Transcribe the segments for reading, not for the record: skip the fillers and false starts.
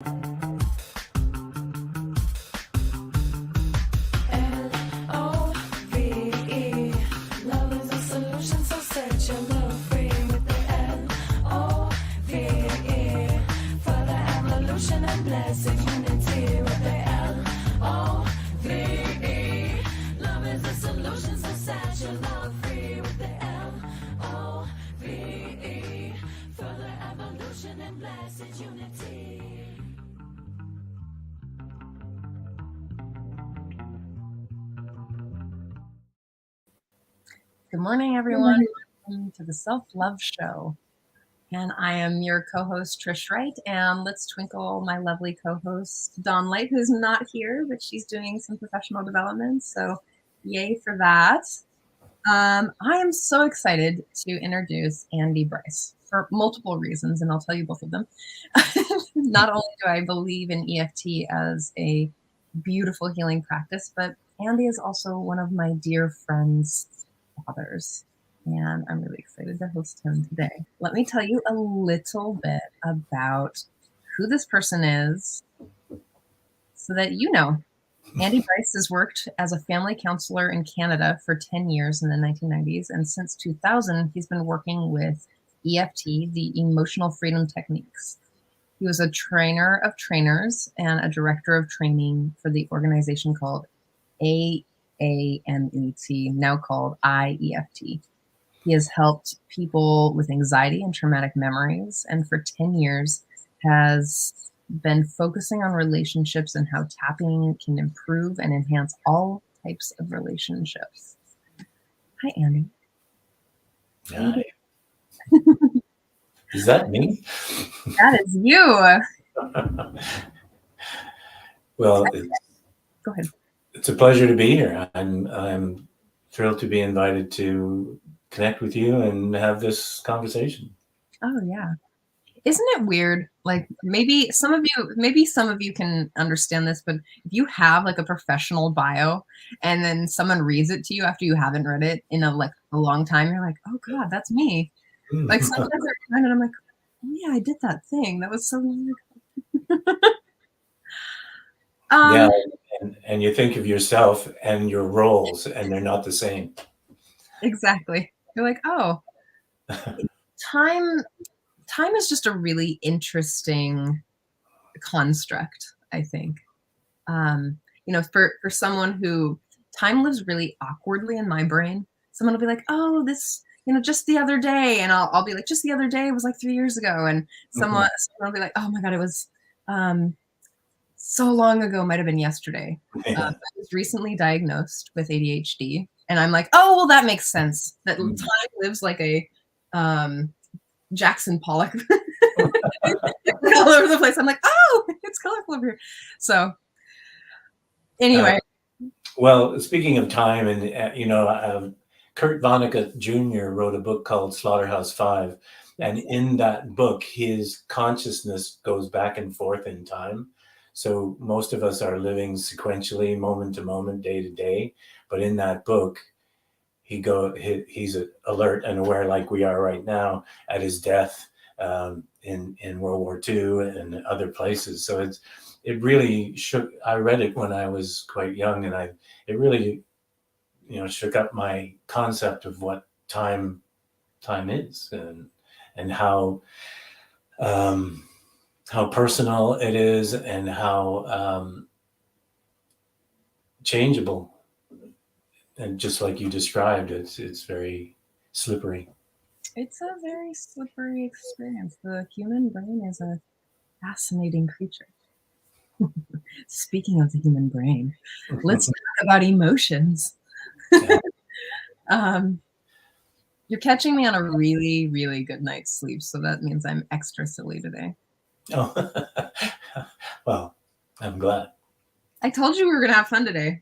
Good morning, everyone. Welcome to the Self-Love Show. And I am your co-host, Trish Wright. And let's twinkle my lovely co-host, Dawn Light, who's not here, but she's doing some professional development. So yay for that. I am so excited to introduce Andy Bryce for multiple reasons, and I'll tell you both of them. Not only do I believe in EFT as a beautiful healing practice, but Andy is also one of my dear friends' fathers, and I'm really excited to host him today. Let me tell you a little bit about who this person is so that you know. Andy Bryce has worked as a family counselor in Canada for 10 years in the 1990s, and since 2000, he's been working with EFT, the Emotional Freedom Techniques. He was a trainer of trainers and a director of training for the organization called AAMET, now called iEFT. He has helped people with anxiety and traumatic memories, and for 10 years has been focusing on relationships and how tapping can improve and enhance all types of relationships. Hi, Andy. Hi. Is that me? That is you. Well, go ahead. It's a pleasure to be here. I'm thrilled to be invited to connect with you and have this conversation. Oh yeah. Isn't it weird? Like maybe some of you can understand this, but if you have like a professional bio and then someone reads it to you after you haven't read it in a long time, you're like, oh God, that's me. Like sometimes I read it and I'm like, oh yeah, I did that thing. That was so weird. Yeah, and you think of yourself and your roles, and they're not the same. Exactly. You're like, oh, time is just a really interesting construct, I think. For someone who time lives really awkwardly in my brain, someone will be like, oh, this, just the other day. And I'll be like, just the other day was like 3 years ago. And someone will be like, oh my God, it was so long ago, might've been yesterday. I was recently diagnosed with ADHD. And I'm like, oh, well, that makes sense. That time lives like a Jackson Pollock all over the place. I'm like, oh, it's colorful over here. So anyway. Well, speaking of time, and Kurt Vonnegut Jr. wrote a book called Slaughterhouse Five. And in that book, his consciousness goes back and forth in time. So most of us are living sequentially, moment to moment, day to day. But in that book, he's alert and aware, like we are right now, at his death in World War II and other places. So it really shook. I read it when I was quite young, and it really shook up my concept of what time is, and how personal it is, and how changeable. And just like you described, it's very slippery. It's a very slippery experience. The human brain is a fascinating creature. Speaking of the human brain, let's talk about emotions. You're catching me on a really, really good night's sleep, so that means I'm extra silly today. Oh, well, I'm glad. I told you we were going to have fun today.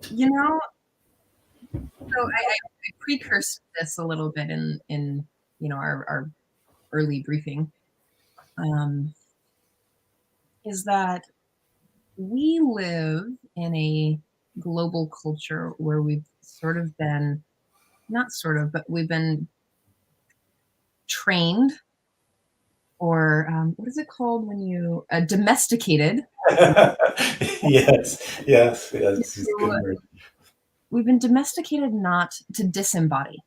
So I precursed this a little bit in our early briefing. Is that we live in a global culture where we've sort of been, not sort of, but we've been trained or what is it called when you domesticated. Yes, yes, yes. It's a good word. We've been domesticated not to disembody.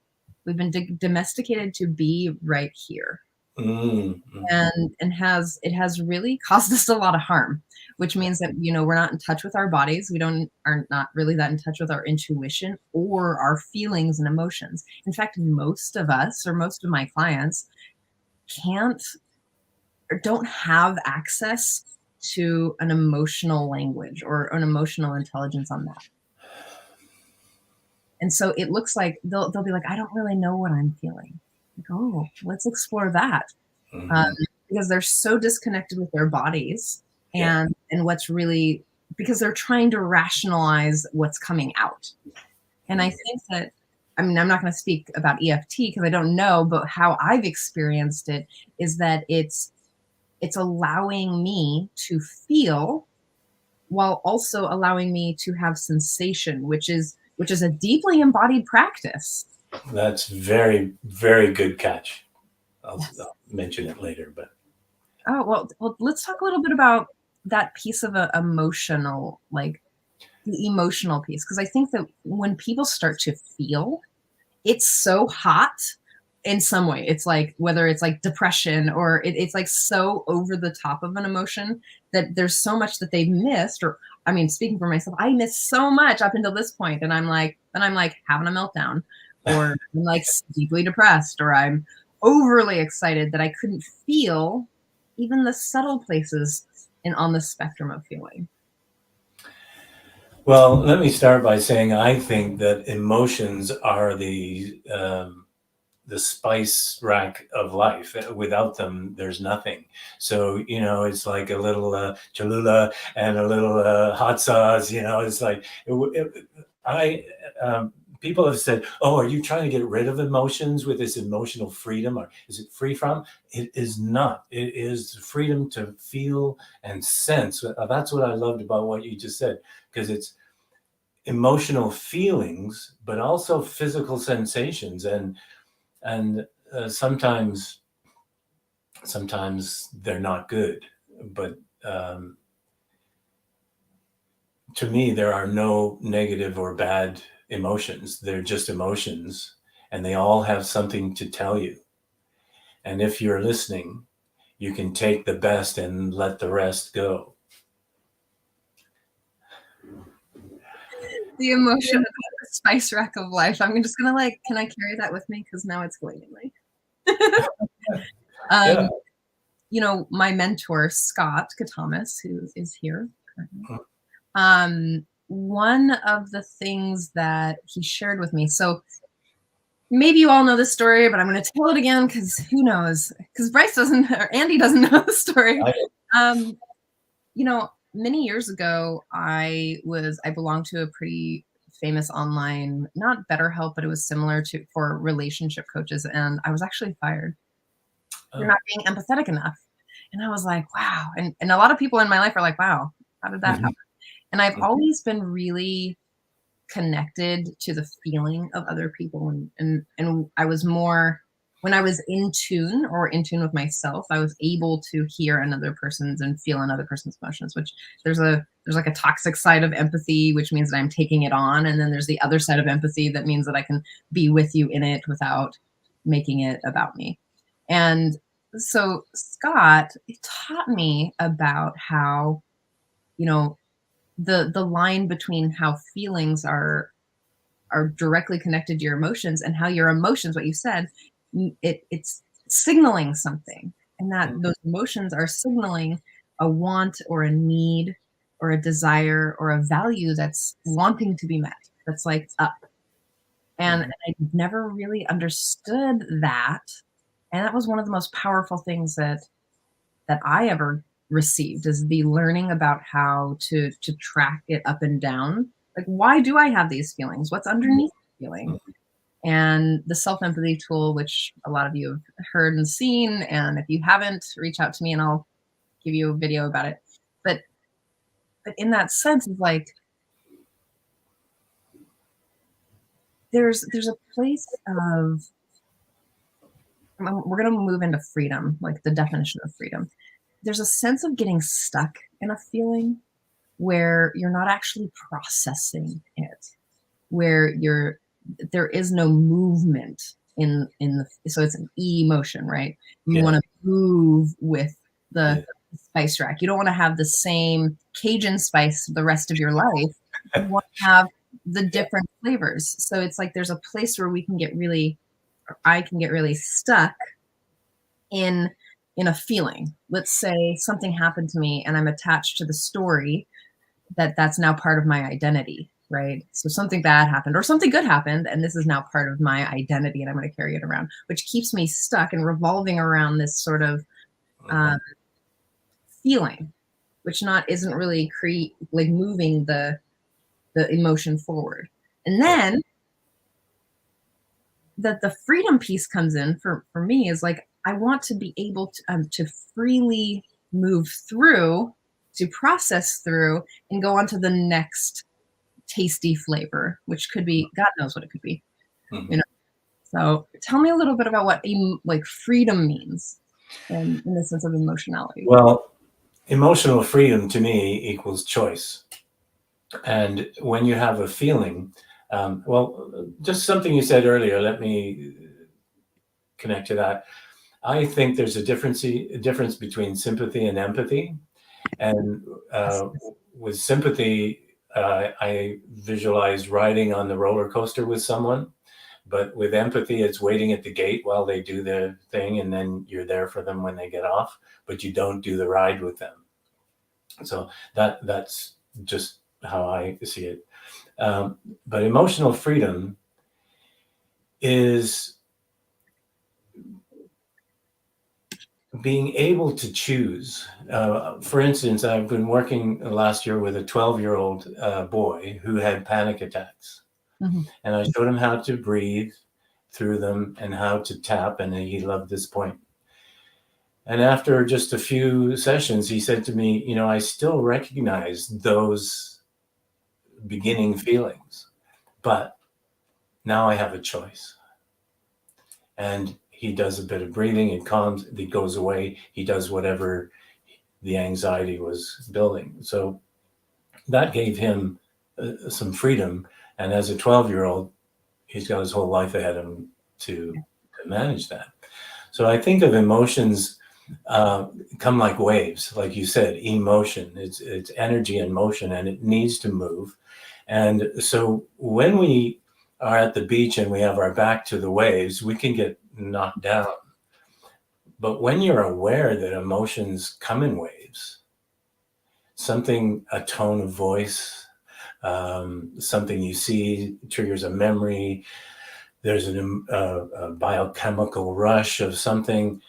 We've been domesticated to be right here. Mm-hmm. And it has really caused us a lot of harm, which means that, you know, we're not in touch with our bodies. We are not really that in touch with our intuition or our feelings and emotions. In fact, most of us, or most of my clients, can't or don't have access to an emotional language or an emotional intelligence on that. And so it looks like they'll be like, I don't really know what I'm feeling. Like, oh, let's explore that. Um, Mm-hmm. because they're so disconnected with their bodies Yeah. and what's really, because they're trying to rationalize what's coming out. And I think that, I mean, I'm not going to speak about EFT because I don't know, but how I've experienced it is that it's allowing me to feel while also allowing me to have sensation, which is a deeply embodied practice. That's very, very good catch. Yes. I'll mention it later, but Oh, well, let's talk a little bit about that piece of a emotional, like the emotional piece, because I think that when people start to feel, it's so hot in some way. It's like whether it's like depression or it's like so over the top of an emotion that there's so much that they've missed. Or I mean, speaking for myself, I missed so much up until this point, and I'm like having a meltdown, or I'm like deeply depressed, or I'm overly excited that I couldn't feel even the subtle places in on the spectrum of feeling. well, let me start by saying I think that emotions are the spice rack of life. Without them, there's nothing. So, you know, it's like a little Cholula and a little hot sauce. You know, it's like I. People have said, "Oh, are you trying to get rid of emotions with this emotional freedom, or is it free from?" It is not. It is freedom to feel and sense. That's what I loved about what you just said, because it's emotional feelings, but also physical sensations, and sometimes they're not good, but to me there are no negative or bad emotions. They're just emotions, and they all have something to tell you, and if you're listening, you can take the best and let the rest go. The emotion of the spice rack of life. I'm just gonna like, can I carry that with me? Because now it's going in my Yeah. you know, my mentor, Scott Katamas, who is here currently, one of the things that he shared with me. So maybe you all know this story, but I'm going to tell it again because who knows? Because Bryce doesn't, or Andy doesn't know the story. I, Um, you know, many years ago, I belonged to a pretty famous online, not BetterHelp, but it was similar to for relationship coaches, and I was actually fired for not being empathetic enough. And I was like, wow. And a lot of people in my life are like, wow, how did that Mhm. happen? And I've always been really connected to the feeling of other people. And I was more, when I was in tune or in tune with myself, I was able to hear another person's and feel another person's emotions, which there's like a toxic side of empathy, which means that I'm taking it on. And then there's the other side of empathy that means that I can be with you in it without making it about me. And so Scott taught me about how, you know, the line between how feelings are directly connected to your emotions, and how your emotions, what you said, it's signaling something, and that those emotions are signaling a want or a need or a desire or a value that's wanting to be met, that's like up. And Mhm. I never really understood that. And that was one of the most powerful things that I ever received, is the learning about how to track it up and down. Like, why do I have these feelings? What's underneath the feeling? And the self empathy tool, which a lot of you have heard and seen, and if you haven't, reach out to me and I'll give you a video about it. But in that sense, it's like there's a place of we're going to move into freedom, like the definition of freedom. There's a sense of getting stuck in a feeling where you're not actually processing it, where there is no movement in the, so it's an emotion, right? You want to move with the spice rack. You don't want to have the same Cajun spice the rest of your life. You want to have the different flavors. So it's like there's a place where we can get really, or I can get really stuck in a feeling. Let's say something happened to me and I'm attached to the story that's now part of my identity, right? So something bad happened or something good happened, and this is now part of my identity, and I'm going to carry it around, which keeps me stuck and revolving around this sort of feeling, which isn't really like moving the emotion forward. And then that the freedom piece comes in for me is like, I want to be able to freely move through, to process through, and go on to the next tasty flavor, which could be, God knows what it could be. You know. So tell me a little bit about what like freedom means in the sense of emotionality. Well, emotional freedom to me equals choice. And when you have a feeling, well, just something you said earlier, let me connect to that. I think there's a difference between sympathy and empathy. And with sympathy, I visualize riding on the roller coaster with someone. But with empathy, it's waiting at the gate while they do their thing, and then you're there for them when they get off, but you don't do the ride with them. So that's just how I see it. But emotional freedom is being able to choose. For instance, I've been working last year with a 12-year-old boy who had panic attacks. And I showed him how to breathe through them and how to tap, and he loved this point. And after just a few sessions, he said to me, you know, I still recognize those beginning feelings, but now I have a choice. And he does a bit of breathing, it calms, it goes away, he does whatever the anxiety was building. So that gave him some freedom. And as a 12-year-old, he's got his whole life ahead of him to manage that. So I think of emotions come like waves, like you said, emotion. It's energy and motion, and it needs to move. And so when we are at the beach and we have our back to the waves, we can get knocked down. But when you're aware that emotions come in waves, a tone of voice, something you see triggers a memory, there's a biochemical rush of something.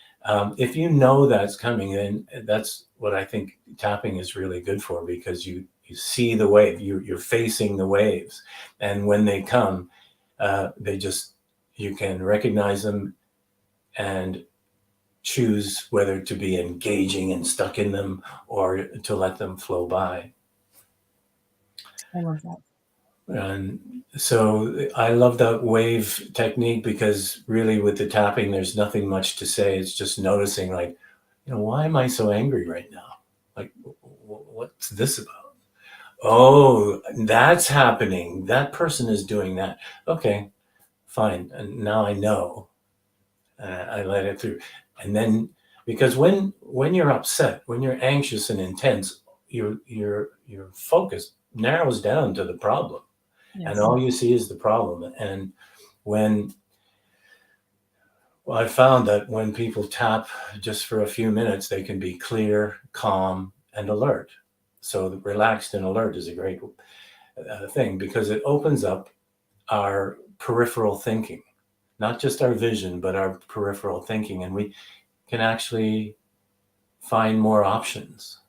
If you know that's coming, then that's what I think tapping is really good for, because you see the wave, you're facing the waves. And when they come, you can recognize them and choose whether to be engaging and stuck in them or to let them flow by. I love that. And so I love that wave technique, because really with the tapping, there's nothing much to say. It's just noticing, like, you know, why am I so angry right now? Like, what's this about? Oh, that's happening. That person is doing that. Okay, fine. And now I know. I let it through. And then, because when you're upset, when you're anxious and intense, your focus narrows down to the problem. Yes. And all you see is the problem. And I found that when people tap just for a few minutes, they can be clear, calm, and alert. So the relaxed and alert is a great thing, because it opens up our peripheral thinking, not just our vision, but our peripheral thinking. And we can actually find more options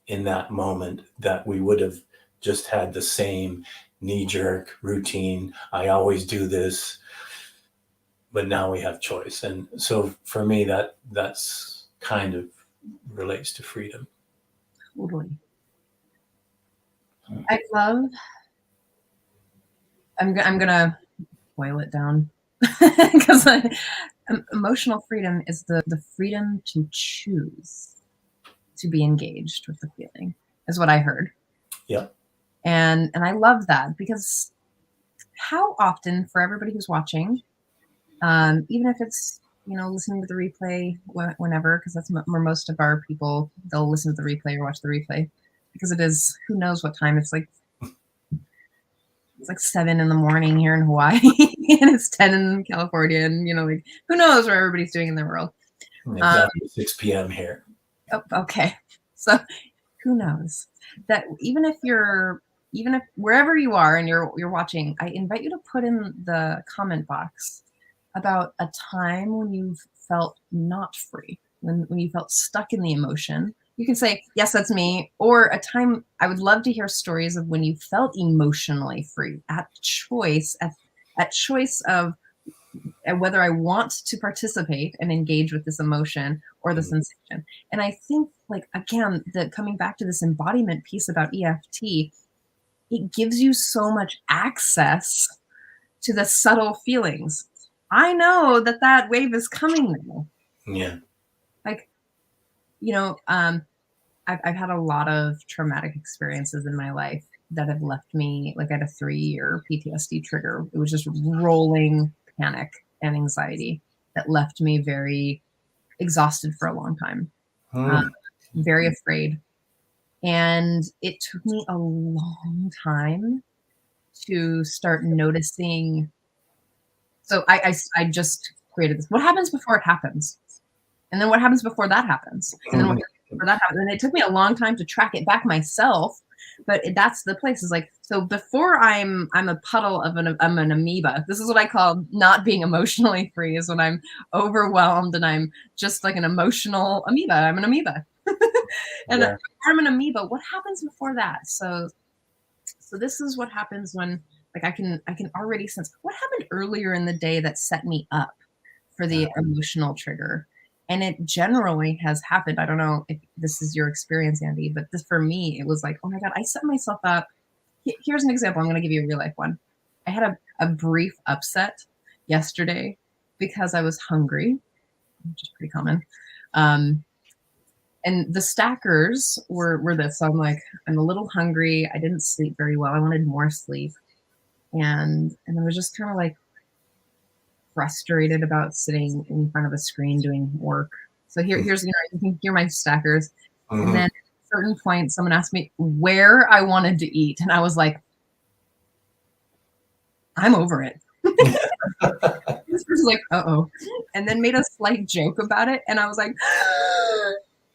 in that moment that we would have just had the same knee-jerk routine. I always do this, but now we have choice. And so for me, that's kind of relates to freedom. Totally. I'm gonna boil it down because Emotional freedom is the freedom to choose to be engaged with the feeling, is what I heard. Yeah. And I love that, because how often, for everybody who's watching, even if it's, listening to the replay whenever, because that's where most of our people, they'll listen to the replay or watch the replay, because it is, who knows what time. It's like 7 in the morning here in Hawaii and it's 10 in California, and like, who knows where everybody's doing in their world. Exactly. 6 p.m. here. Oh, okay. So who knows that even if wherever you are and you're watching, I invite you to put in the comment box about a time when you've felt not free, when you felt stuck in the emotion. You can say, yes, that's me. Or a time, I would love to hear stories of when you felt emotionally free at choice of whether I want to participate and engage with this emotion or the sensation. And I think, like, again, that coming back to this embodiment piece about EFT, it gives you so much access to the subtle feelings. I know that wave is coming now. Yeah. Like, I've had a lot of traumatic experiences in my life that have left me, like, I had a 3-year PTSD trigger. It was just rolling panic and anxiety that left me very exhausted for a long time, very afraid. And it took me a long time to start noticing. So I just created this. What happens before it happens? And then what happens before that happens? And then what happens before that happens? And it took me a long time to track it back myself. But that's the place, is like, so before I'm a puddle of I'm an amoeba. This is what I call not being emotionally free, is when I'm overwhelmed and I'm just like an emotional amoeba. I'm an amoeba. And Yeah. I'm an amoeba. What happens before that? So this is what happens when, like, I can already sense what happened earlier in the day that set me up for the emotional trigger. And it generally has happened. I don't know if this is your experience, Andy, but this, for me, it was like, oh my God, I set myself up. Here's an example. I'm going to give you a real life one. I had a brief upset yesterday because I was hungry, which is pretty common. And the stackers were this. So I'm like, I'm a little hungry. I didn't sleep very well. I wanted more sleep. And I was just kind of like frustrated about sitting in front of a screen doing work. So here's, you can hear my stackers. And then at a certain point, someone asked me where I wanted to eat. And I was like, I'm over it. This person's like, uh-oh. And then made a slight joke about it. And I was like,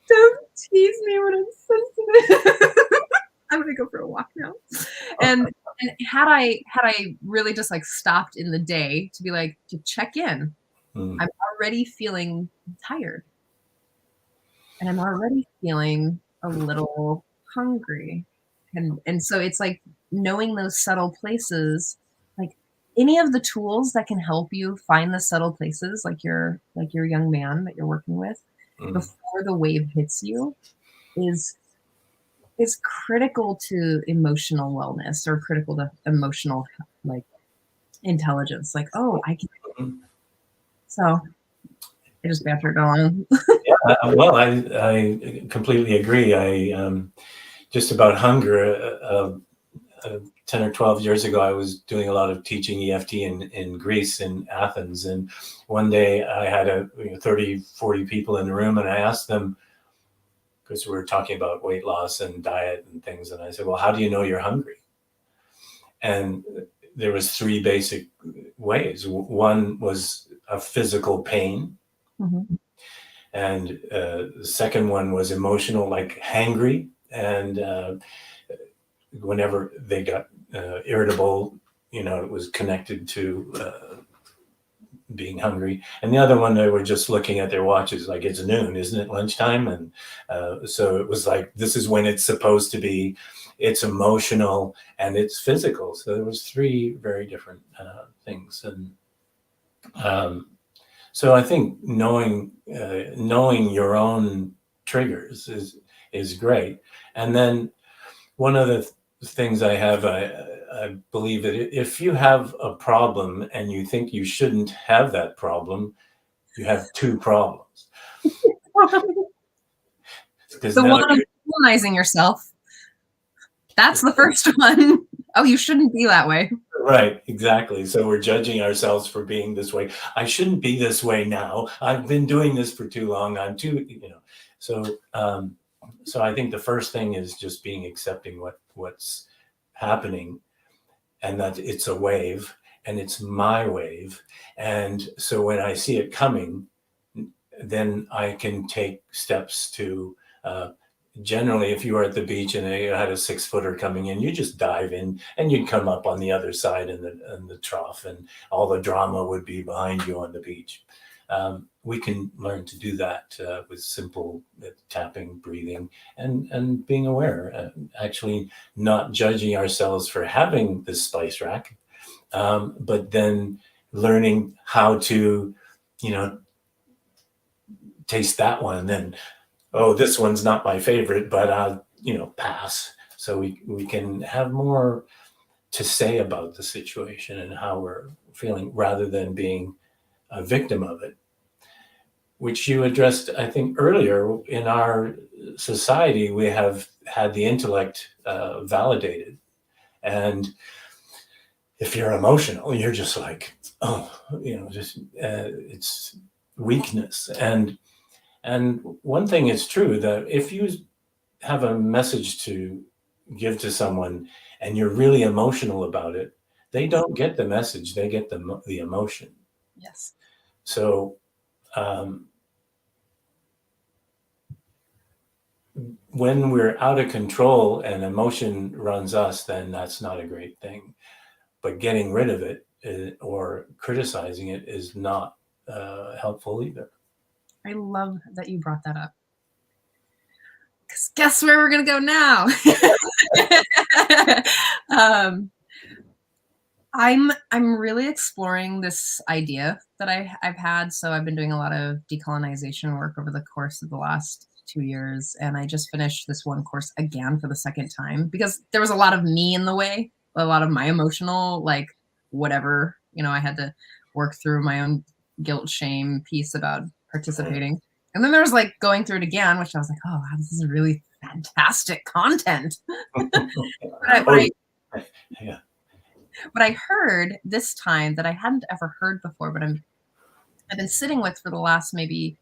don't tease me when I'm sensitive. I'm gonna go for a walk now. And had I really just like stopped in the day to be like, to check in, I'm already feeling tired. And I'm already feeling a little hungry. And so it's like knowing those subtle places, like any of the tools that can help you find the subtle places, like your young man that you're working with, before the wave hits you, is critical to emotional wellness, or critical to emotional, like, intelligence. Like, oh, I can. So I just bantered on. Yeah, well, I completely agree. I just about hunger. 10 or 12 years ago, I was doing a lot of teaching EFT in Greece, in Athens. And one day I had 30, 40 people in the room, and I asked them, because we were talking about weight loss and diet and things. And I said, well, how do you know you're hungry? And there was 3 basic ways. One was a physical pain. And the second one was emotional, like hangry. And whenever they got irritable, it was connected to being hungry. And the other one, they were just looking at their watches, like, it's noon, isn't it lunchtime? And so it was like, this is when it's supposed to be. It's emotional and it's physical. So there was 3 very different things. And so I think knowing your own triggers is great. And then one of the things I believe that if you have a problem and you think you shouldn't have that problem, you have two problems. The one of humanizing yourself. That's the first one. Oh, you shouldn't be that way. Right, exactly. So we're judging ourselves for being this way. I shouldn't be this way now. I've been doing this for too long. I'm too, So, so I think the first thing is just being accepting what's happening, and that it's a wave, and it's my wave. And so when I see it coming, then I can take steps to. Generally, if you were at the beach and you had a 6-footer coming in, you just dive in and you'd come up on the other side in the trough, and all the drama would be behind you on the beach. We can learn to do that with simple tapping, breathing, and being aware, actually not judging ourselves for having this spice rack, but then learning how to, taste that one, and then, oh, this one's not my favorite, but I'll, pass. So we can have more to say about the situation and how we're feeling, rather than being a victim of it, which you addressed, I think, earlier. In our society, we have had the intellect validated. And if you're emotional, you're just like, oh, it's weakness. And one thing is true, that if you have a message to give to someone and you're really emotional about it, they don't get the message, they get the emotion. Yes. So when we're out of control and emotion runs us, then that's not a great thing. But getting rid of it or criticizing it is not helpful either. I love that you brought that up. Because guess where we're going to go now? I'm really exploring this idea that I've had. So I've been doing a lot of decolonization work over the course of the last 2 years. And I just finished this one course again for the second time, because there was a lot of me in the way, a lot of my emotional, like, whatever, I had to work through my own guilt, shame piece about participating. And then there was like going through it again, which I was like, oh, wow, this is really fantastic content. But I heard this time that I hadn't ever heard before, but I've been sitting with for the last maybe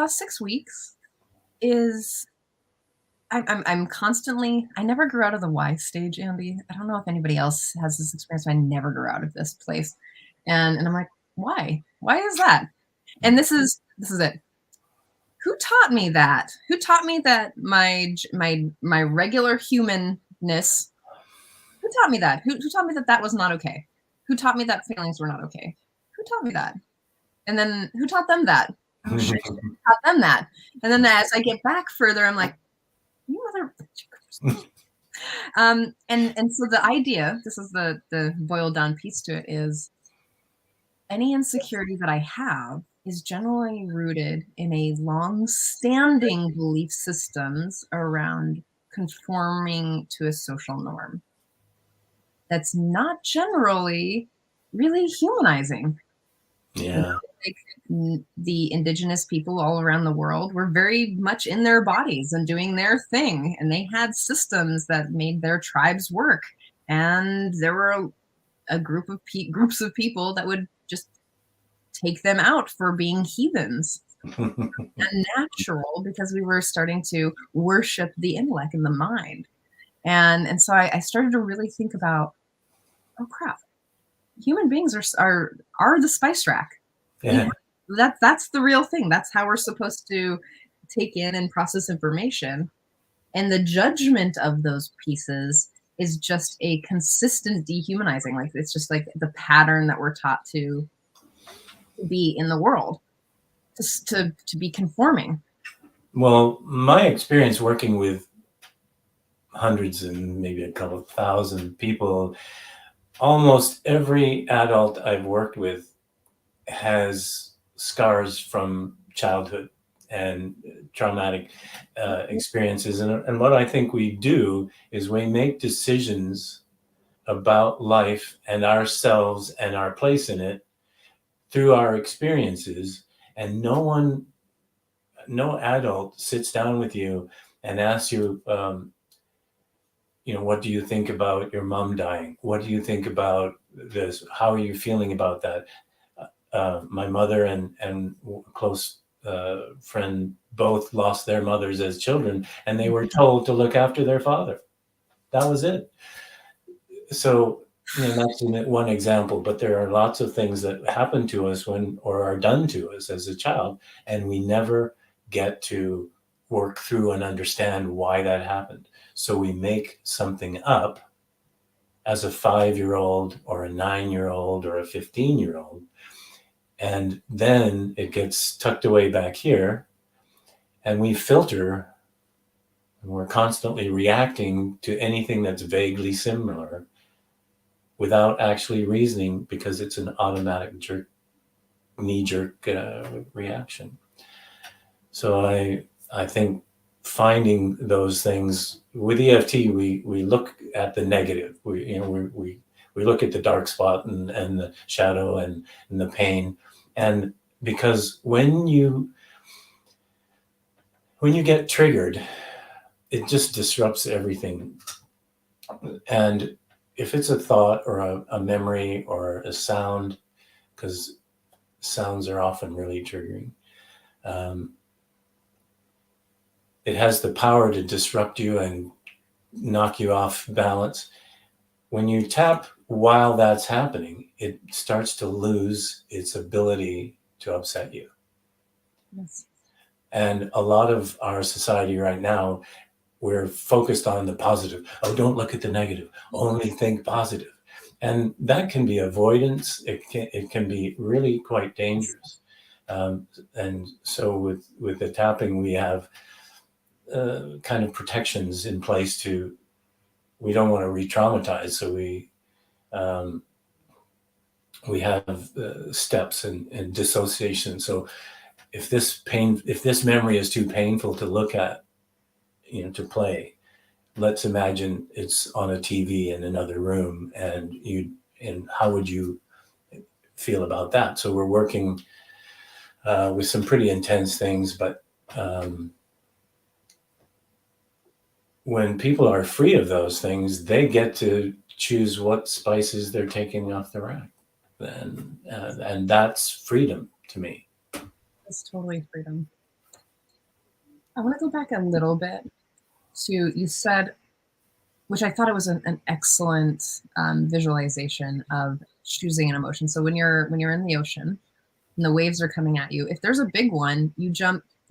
6 weeks, is I'm constantly, I never grew out of the why stage, Andy. I don't know if anybody else has this experience, but I never grew out of this place. And I'm like, why? Why is that? And this is it. Who taught me that? Who taught me that my regular humanness? Who taught me that? Who taught me that that was not okay? Who taught me that feelings were not okay? Who taught me that? And then who taught them that? Oh shit, who taught them that? And then as I get back further, I'm like, you mother. And so the idea, this is the boiled down piece to it, is any insecurity that I have is generally rooted in a long-standing belief systems around conforming to a social norm that's not generally really humanizing. Yeah. Like the indigenous people all around the world were very much in their bodies and doing their thing, and they had systems that made their tribes work. And there were a groups of people that would just take them out for being heathens. Unnatural, because we were starting to worship the intellect and the mind. And so I started to really think about, oh crap, human beings are the spice rack. Yeah. That's the real thing. That's how we're supposed to take in and process information. And the judgment of those pieces is just a consistent dehumanizing. Like, it's just like the pattern that we're taught to be in the world, to be conforming. Well, my experience working with hundreds and maybe a couple of thousand people, almost every adult I've worked with has scars from childhood and traumatic experiences. And what I think we do is we make decisions about life and ourselves and our place in it through our experiences. And no adult sits down with you and asks you, what do you think about your mom dying? What do you think about this? How are you feeling about that? My mother and close friend both lost their mothers as children, and they were told to look after their father. That was it. So, that's one example, but there are lots of things that happen to us or are done to us as a child, and we never get to work through and understand why that happened. So we make something up as a 5-year-old or a 9-year-old or a 15-year-old, and then it gets tucked away back here, and we filter, and we're constantly reacting to anything that's vaguely similar without actually reasoning, because it's an automatic knee-jerk reaction. So I think finding those things with EFT, we look at the negative. We look at the dark spot and the shadow and the pain, and because when you get triggered, it just disrupts everything. And if it's a thought or a memory or a sound, because sounds are often really triggering, it has the power to disrupt you and knock you off balance. When you tap while that's happening, it starts to lose its ability to upset you. Yes. And a lot of our society right now, we're focused on the positive. Oh, don't look at the negative. Only think positive. And that can be avoidance. It can be really quite dangerous. And so with the tapping, we have kind of protections in place we don't want to re-traumatize. So we have steps and dissociation. So if this memory is too painful to look at, to play, let's imagine it's on a TV in another room, and how would you feel about that? So we're working with some pretty intense things, but when people are free of those things, they get to choose what spices they're taking off the rack, and that's freedom to me. It's totally freedom. I want to go back a little bit to, you said, which I thought it was an excellent visualization of choosing an emotion. So when you're in the ocean and the waves are coming at you, if there's a big one, you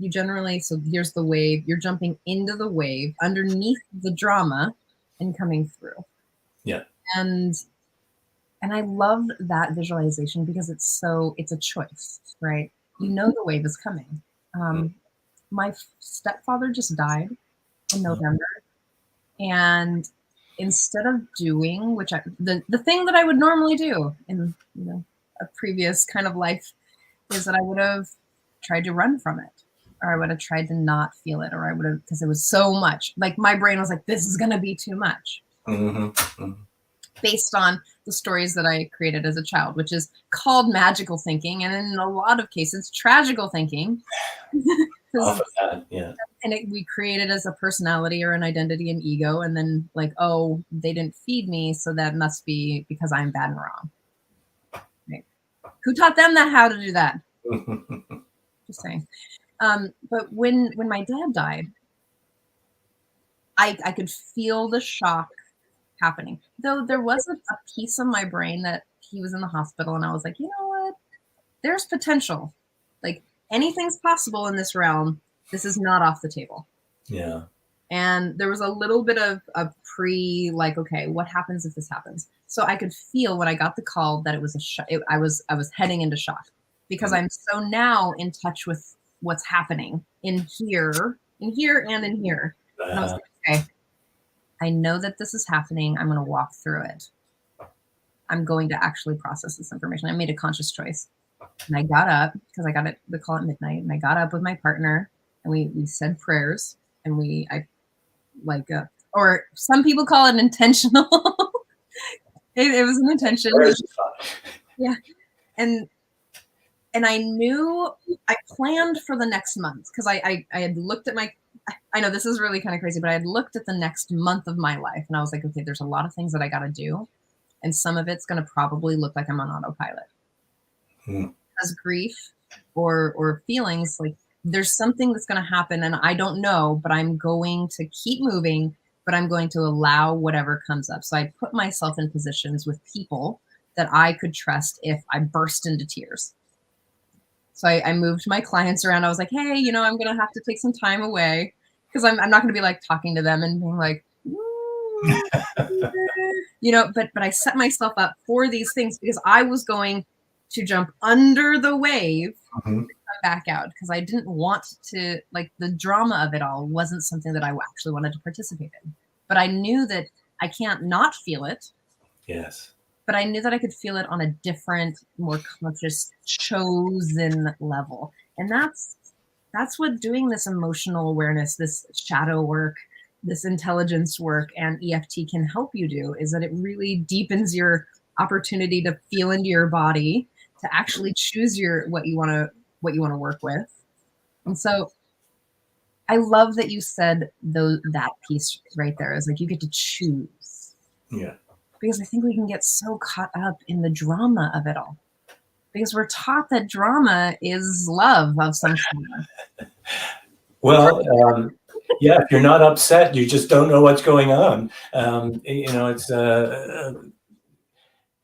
generally, so here's the wave, you're jumping into the wave underneath the drama and coming through. Yeah. And I love that visualization because it's a choice, right? You know the wave is coming. My stepfather just died in November, and instead of doing the thing that I would normally do in a previous kind of life, is that I would have tried to run from it, or I would have tried to not feel it, or I would have, because it was so much. Like my brain was like, this is going to be too much. Based on the stories that I created as a child, which is called magical thinking, and in a lot of cases, tragical thinking. Off of that, yeah. And we create it as a personality or an identity and ego, and then like, oh, they didn't feed me, so that must be because I'm bad and wrong. Right? Who taught them how to do that? Just saying. But when my dad died, I could feel the shock happening. Though there was a piece of my brain that he was in the hospital, and I was like, you know what? There's potential. Like anything's possible in this realm. This is not off the table. Yeah. And there was a little bit of like, okay, what happens if this happens? So I could feel when I got the call that it was I was heading into shock, because I'm so now in touch with what's happening in here, and in here. And I was like, okay, I know that this is happening. I'm going to walk through it. I'm going to actually process this information. I made a conscious choice. And I got up, because I got the call at midnight, and I got up with my partner, and we said prayers, and or some people call it intentional. it was an intention. Yeah. And And I knew I planned for the next month because I had looked at I know this is really kind of crazy, but I had looked at the next month of my life and I was like, okay, there's a lot of things that I got to do. And some of it's going to probably look like I'm on autopilot. Because grief or feelings, like there's something that's going to happen and I don't know, but I'm going to keep moving, but I'm going to allow whatever comes up. So I put myself in positions with people that I could trust if I burst into tears. So I moved my clients around. I was like, hey, you know, I'm going to have to take some time away because I'm not going to be like talking to them and being like, you know, but I set myself up for these things because I was going to jump under the wave and come back out because I didn't want to, like, the drama of it all wasn't something that I actually wanted to participate in. But I knew that I can't not feel it. Yes. But I knew that I could feel it on a different, more conscious, chosen level. And that's what doing this emotional awareness, this shadow work, this intelligence work, and EFT can help you do, is that it really deepens your opportunity to feel into your body, to actually choose what you want to work with. And so I love that you said that piece right there is like you get to choose. Yeah. Because I think we can get so caught up in the drama of it all. Because we're taught that drama is love of some sort. Well, yeah, if you're not upset, you just don't know what's going on. You know, it's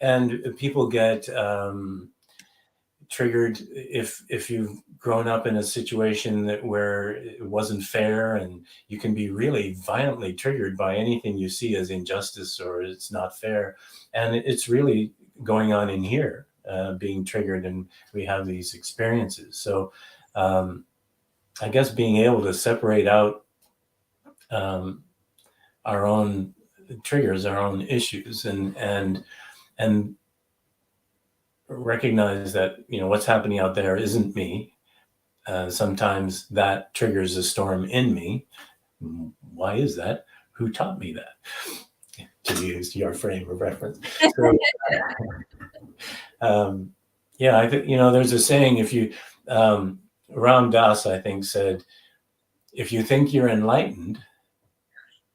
and people get triggered if you've grown up in a situation where it wasn't fair, and you can be really violently triggered by anything you see as injustice or it's not fair. And it's really going on in here, being triggered, and we have these experiences. So I guess being able to separate out our own triggers, our own issues, and recognize that, you know, what's happening out there isn't me. Sometimes that triggers a storm in me. Why is that? Who taught me that? To use your frame of reference. So, yeah, I think, you know, there's a saying, if you, Ram Dass, I think, said, if you think you're enlightened,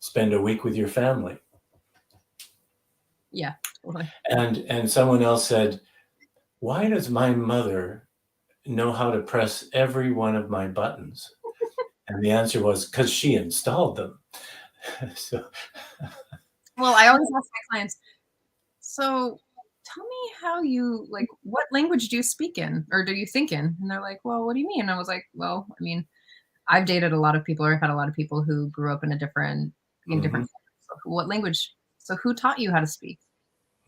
spend a week with your family. Yeah. Totally. And someone else said, why does my mother know how to press every one of my buttons? And the answer was, because she installed them. So, well, I always ask my clients, so tell me how you, like, what language do you speak in or do you think in? And they're like, well, what do you mean? And I was like, well, I mean, I've dated a lot of people or had a lot of people who grew up in different so what language? So who taught you how to speak?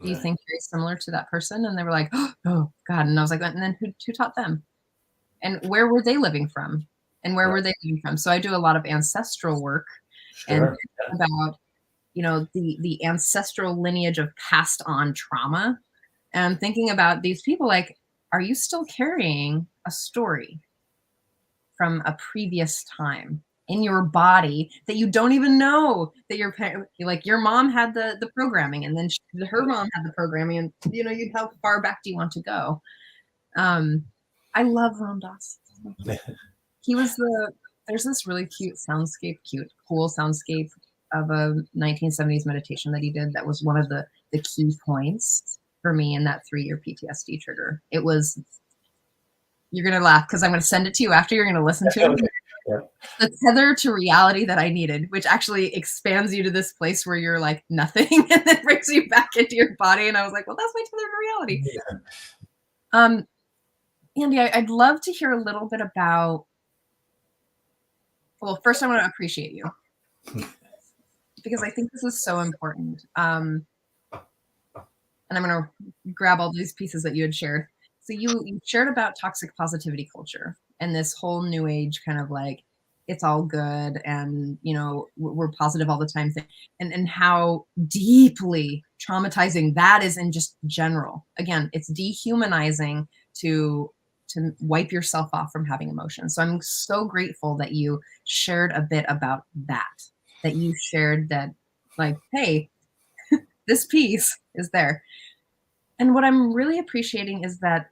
Do you think very similar to that person? And they were like, oh God. And I was like, and then who taught them? And where were they living from? And where were they living from? So I do a lot of ancestral work and about, you know, the ancestral lineage of passed on trauma. And I'm thinking about these people, like, are you still carrying a story from a previous time in your body that you don't even know that your parent, like your mom had the programming, and then her mom had the programming, and you know, how far back do you want to go? I love Ram Dass. He was there's this really cool soundscape of a 1970s meditation that he did that was one of the key points for me in that 3-year PTSD trigger. It was, you're going to laugh because I'm going to send it to you after, you're going to listen to it. Yeah. The tether to reality that I needed, which actually expands you to this place where you're like nothing and then brings you back into your body. And I was like, well, that's my tether to reality. Yeah. Andy, I'd love to hear a little bit about, well, first I want to appreciate you because I think this is so important. And I'm going to grab all these pieces that you had shared. So you shared about toxic positivity culture and this whole new age kind of like, it's all good and, you know, we're positive all the time thing, and how deeply traumatizing that is in just general. Again, it's dehumanizing to wipe yourself off from having emotions. So I'm so grateful that you shared a bit about that you shared that, like, hey, this piece is there. And what I'm really appreciating is that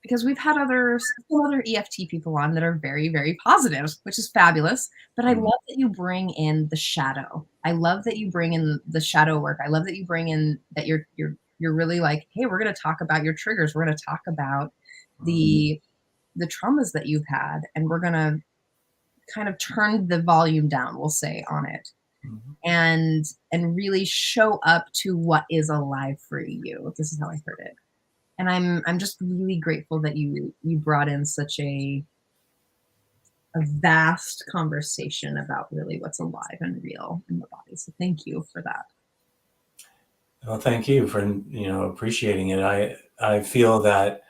because we've had some other EFT people on that are very, very positive, which is fabulous. But I love that you bring in the shadow. I love that you bring in the shadow work. I love that you bring in that you're really like, hey, we're going to talk about your triggers. We're going to talk about the traumas that you've had, and we're going to kind of turn the volume down, we'll say, on it, and really show up to what is alive for you. This is how I heard it. And I'm just really grateful that you brought in such a vast conversation about really what's alive and real in the body. So thank you for that. Well, thank you for appreciating it. I feel that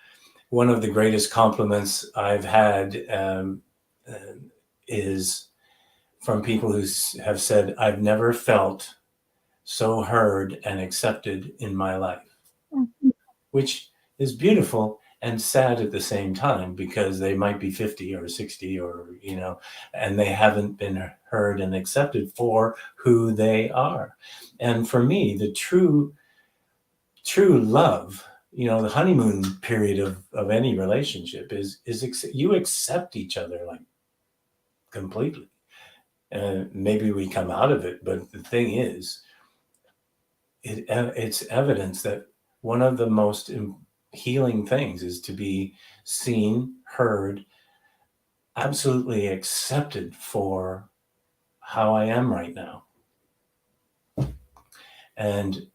one of the greatest compliments I've had is from people who have said, I've never felt so heard and accepted in my life, which is beautiful and sad at the same time, because they might be 50 or 60 or, and they haven't been heard and accepted for who they are. And for me, the true love, the honeymoon period of any relationship is you accept each other like completely. Maybe we come out of it, but the thing is, it's evidence that one of the most healing things is to be seen, heard, absolutely accepted for how I am right now. And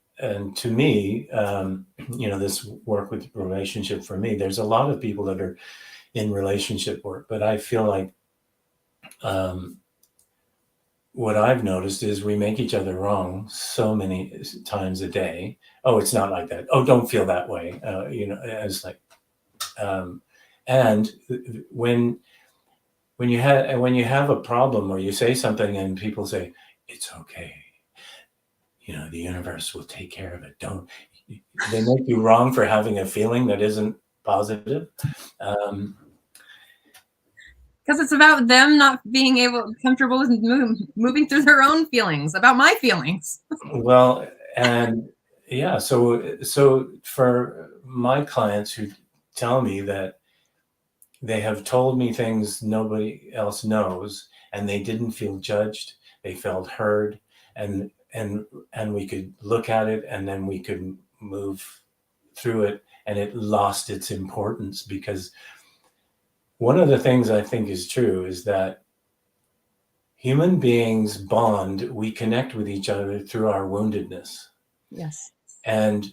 to me, this work with relationship, for me, there's a lot of people that are in relationship work, but I feel like what I've noticed is we make each other wrong so many times a day. Oh, it's not like that. Oh, don't feel that way. It's like, and when you have a problem or you say something and people say, it's okay, the universe will take care of it. They make you wrong for having a feeling that isn't positive. Because it's about them not being comfortable with moving through their own feelings, about my feelings. Well, and yeah, so for my clients who tell me that they have told me things nobody else knows, and they didn't feel judged, they felt heard, and we could look at it, and then we could move through it, and it lost its importance. Because one of the things I think is true is that human beings bond, we connect with each other through our woundedness. Yes. And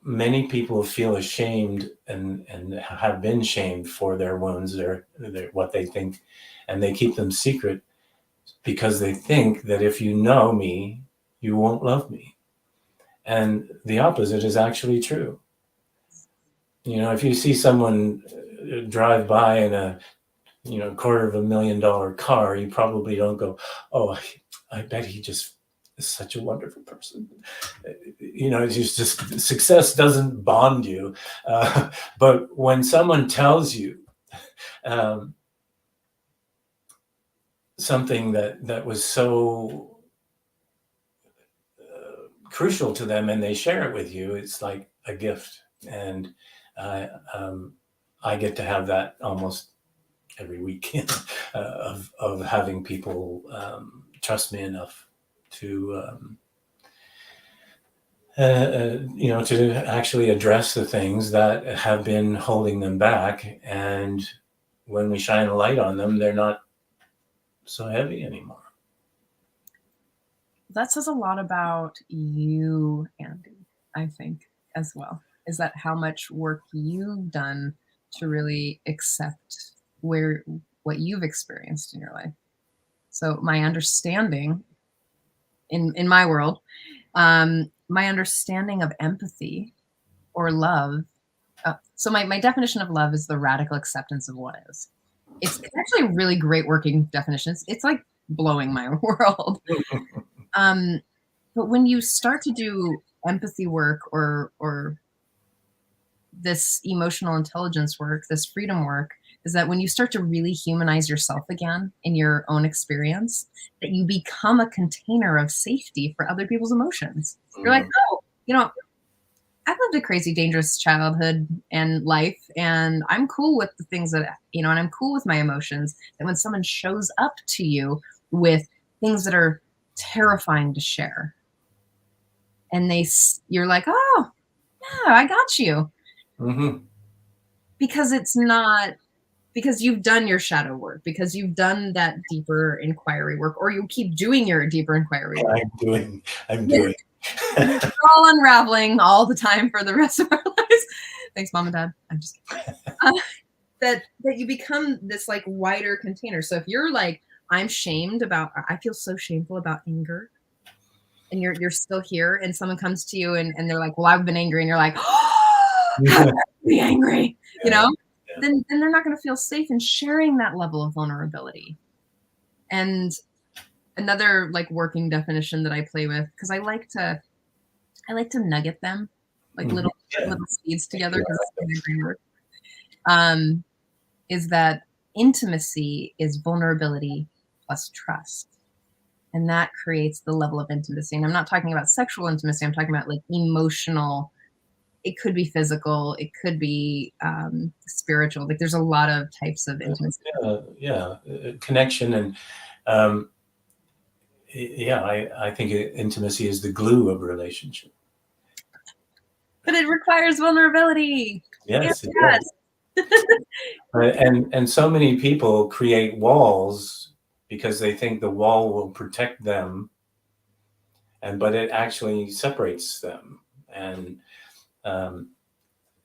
many people feel ashamed and have been shamed for their wounds, their what they think, and they keep them secret because they think that if you know me, you won't love me. And the opposite is actually true. If you see someone drive by in a $250,000 car, you probably don't go, oh, I bet he just is such a wonderful person. It's just success doesn't bond you. But when someone tells you something that was so crucial to them and they share it with you, it's like a gift. And I get to have that almost every week of having people trust me enough to to actually address the things that have been holding them back. And when we shine a light on them, they're not so heavy anymore. That says a lot about you, Andy, I think, as well. Is that how much work you've done to really accept what you've experienced in your life. So my understanding in my world, my understanding of empathy or love. So my definition of love is the radical acceptance of what is. It's actually a really great working definition. It's like blowing my world. But when you start to do empathy work or this emotional intelligence work, this freedom work, is that when you start to really humanize yourself again in your own experience, that you become a container of safety for other people's emotions. You're like, oh, I've lived a crazy, dangerous childhood and life, and I'm cool with the things that, and I'm cool with my emotions. And when someone shows up to you with things that are terrifying to share, and you're like, oh, yeah, I got you. Mm-hmm. Because it's not, because you've done your shadow work, because you've done that deeper inquiry work, or you keep doing your deeper inquiry work. I'm doing. We're all unraveling all the time for the rest of our lives. Thanks, Mom and Dad. I'm just kidding. That you become this like wider container. So if you're like, I feel so shameful about anger, and you're still here, and someone comes to you and they're like, well, I've been angry, and you're like, oh, how can I be angry? Yeah. Then they're not going to feel safe in sharing that level of vulnerability. And another like working definition that I play with, because I like to nugget them like Mm-hmm. little seeds together, because it's kind of brain work. Is that intimacy is vulnerability plus trust. And that creates the level of intimacy. And I'm not talking about sexual intimacy. I'm talking about like emotional. It could be physical. It could be spiritual. Like there's a lot of types of intimacy. Connection. And I think intimacy is the glue of a relationship. But it requires vulnerability. Yes, it does. And so many people create walls because they think the wall will protect them, but it actually separates them. And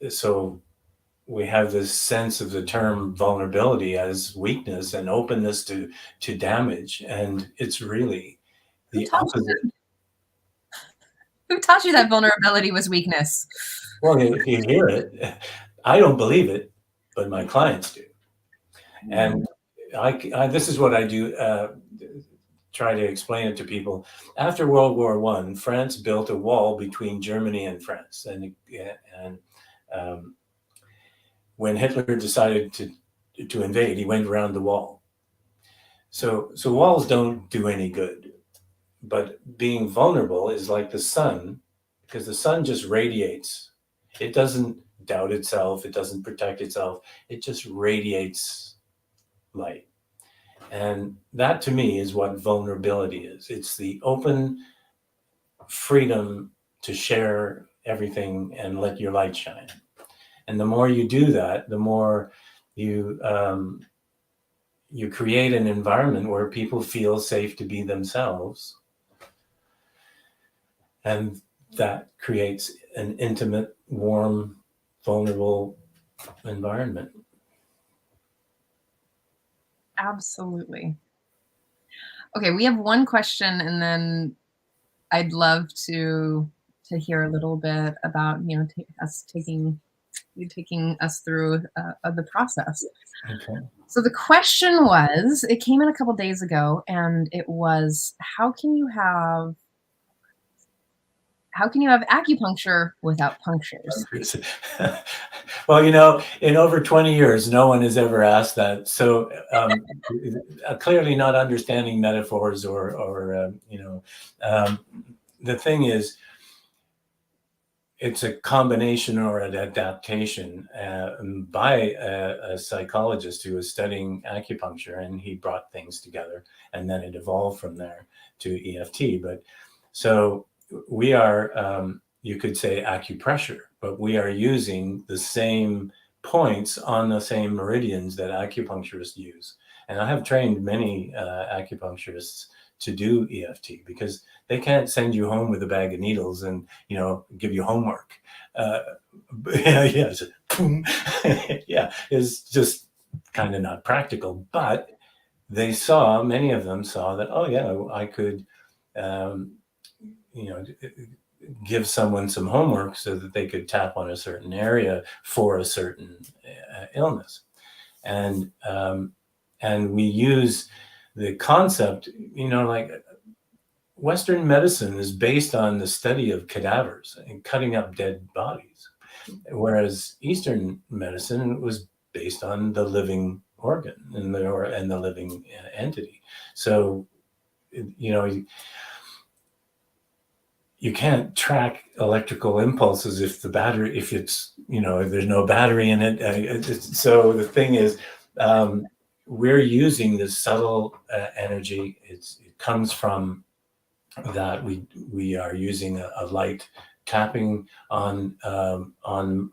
so we have this sense of the term vulnerability as weakness and openness to damage, and it's really the opposite. Who taught you that vulnerability was weakness? Well, if you hear it, I don't believe it, but my clients do. And this is what I do, try to explain it to people. After World War I, France built a wall between Germany and France. And when Hitler decided to invade, he went around the wall. So walls don't do any good. But being vulnerable is like the sun, because the sun just radiates. It doesn't doubt itself. It doesn't protect itself. It just radiates light. And that to me is what vulnerability is. It's the open freedom to share everything and let your light shine. And the more you do that, the more you create an environment where people feel safe to be themselves. And that creates an intimate, warm, vulnerable environment. Absolutely. Okay, we have one question, and then I'd love to hear a little bit about taking us through the process. Okay. So the question was, it came in a couple days ago, and it was, how can you have acupuncture without punctures? Well, in over 20 years, no one has ever asked that. So clearly not understanding metaphors or the thing is, it's a combination or an adaptation by a psychologist who was studying acupuncture, and he brought things together, and then it evolved from there to EFT. But so we are, you could say, acupressure, but we are using the same points on the same meridians that acupuncturists use. And I have trained many acupuncturists to do EFT, because they can't send you home with a bag of needles and give you homework. It's just kind of not practical. But many of them saw that, oh yeah, I could give someone some homework so that they could tap on a certain area for a certain illness. And we use the concept, like Western medicine is based on the study of cadavers and cutting up dead bodies, whereas Eastern medicine was based on the living organ and the living entity. So, you can't track electrical impulses if the battery, if it's, if there's no battery in it. So the thing is, we're using this subtle energy. It comes from that we are using a light tapping on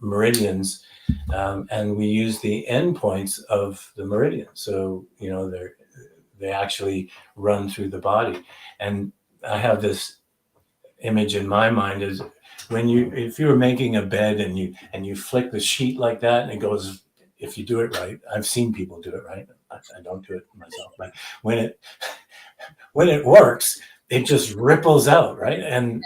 meridians, and we use the endpoints of the meridian. So they actually run through the body. And I have this image in my mind is if you were making a bed and you flick the sheet like that and it goes, if you do it right, I've seen people do it right. I don't do it myself, but when it works, it just ripples out, right? And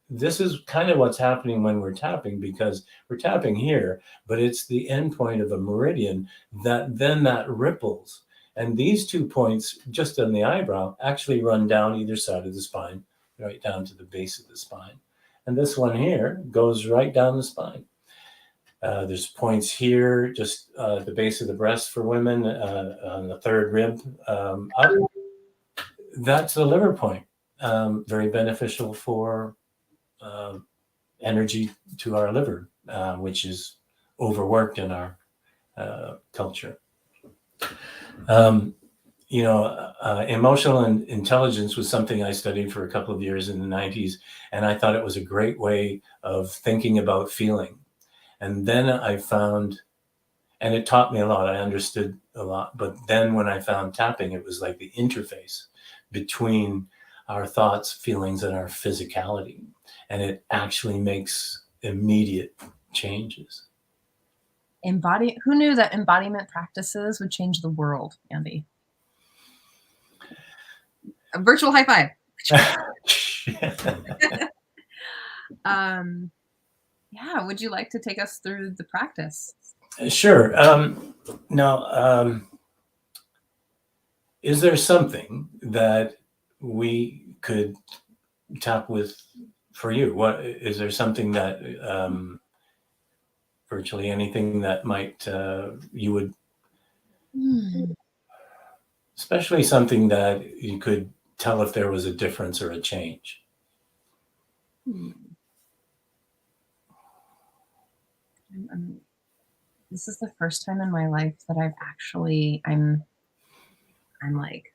this is kind of what's happening when we're tapping, because we're tapping here, but it's the end point of a meridian that ripples. And these 2 points just on the eyebrow actually run down either side of the spine, right down to the base of the spine. And this one here goes right down the spine. There's points here, just the base of the breast for women, on the third rib up. That's the liver point. Very beneficial for energy to our liver, which is overworked in our culture. Emotional intelligence was something I studied for a couple of years in the 90s, and I thought it was a great way of thinking about feeling. And then I found, and it taught me a lot, I understood a lot, but then when I found tapping, it was like the interface between our thoughts, feelings, and our physicality. And it actually makes immediate changes. Who knew that embodiment practices would change the world, Andy? A virtual high five. Yeah, would you like to take us through the practice? Sure. Now, is there something that we could tap with for you? What is there something that virtually anything that might you would, especially something that you could tell if there was a difference or a change? This is the first time in my life that I've actually, I'm like,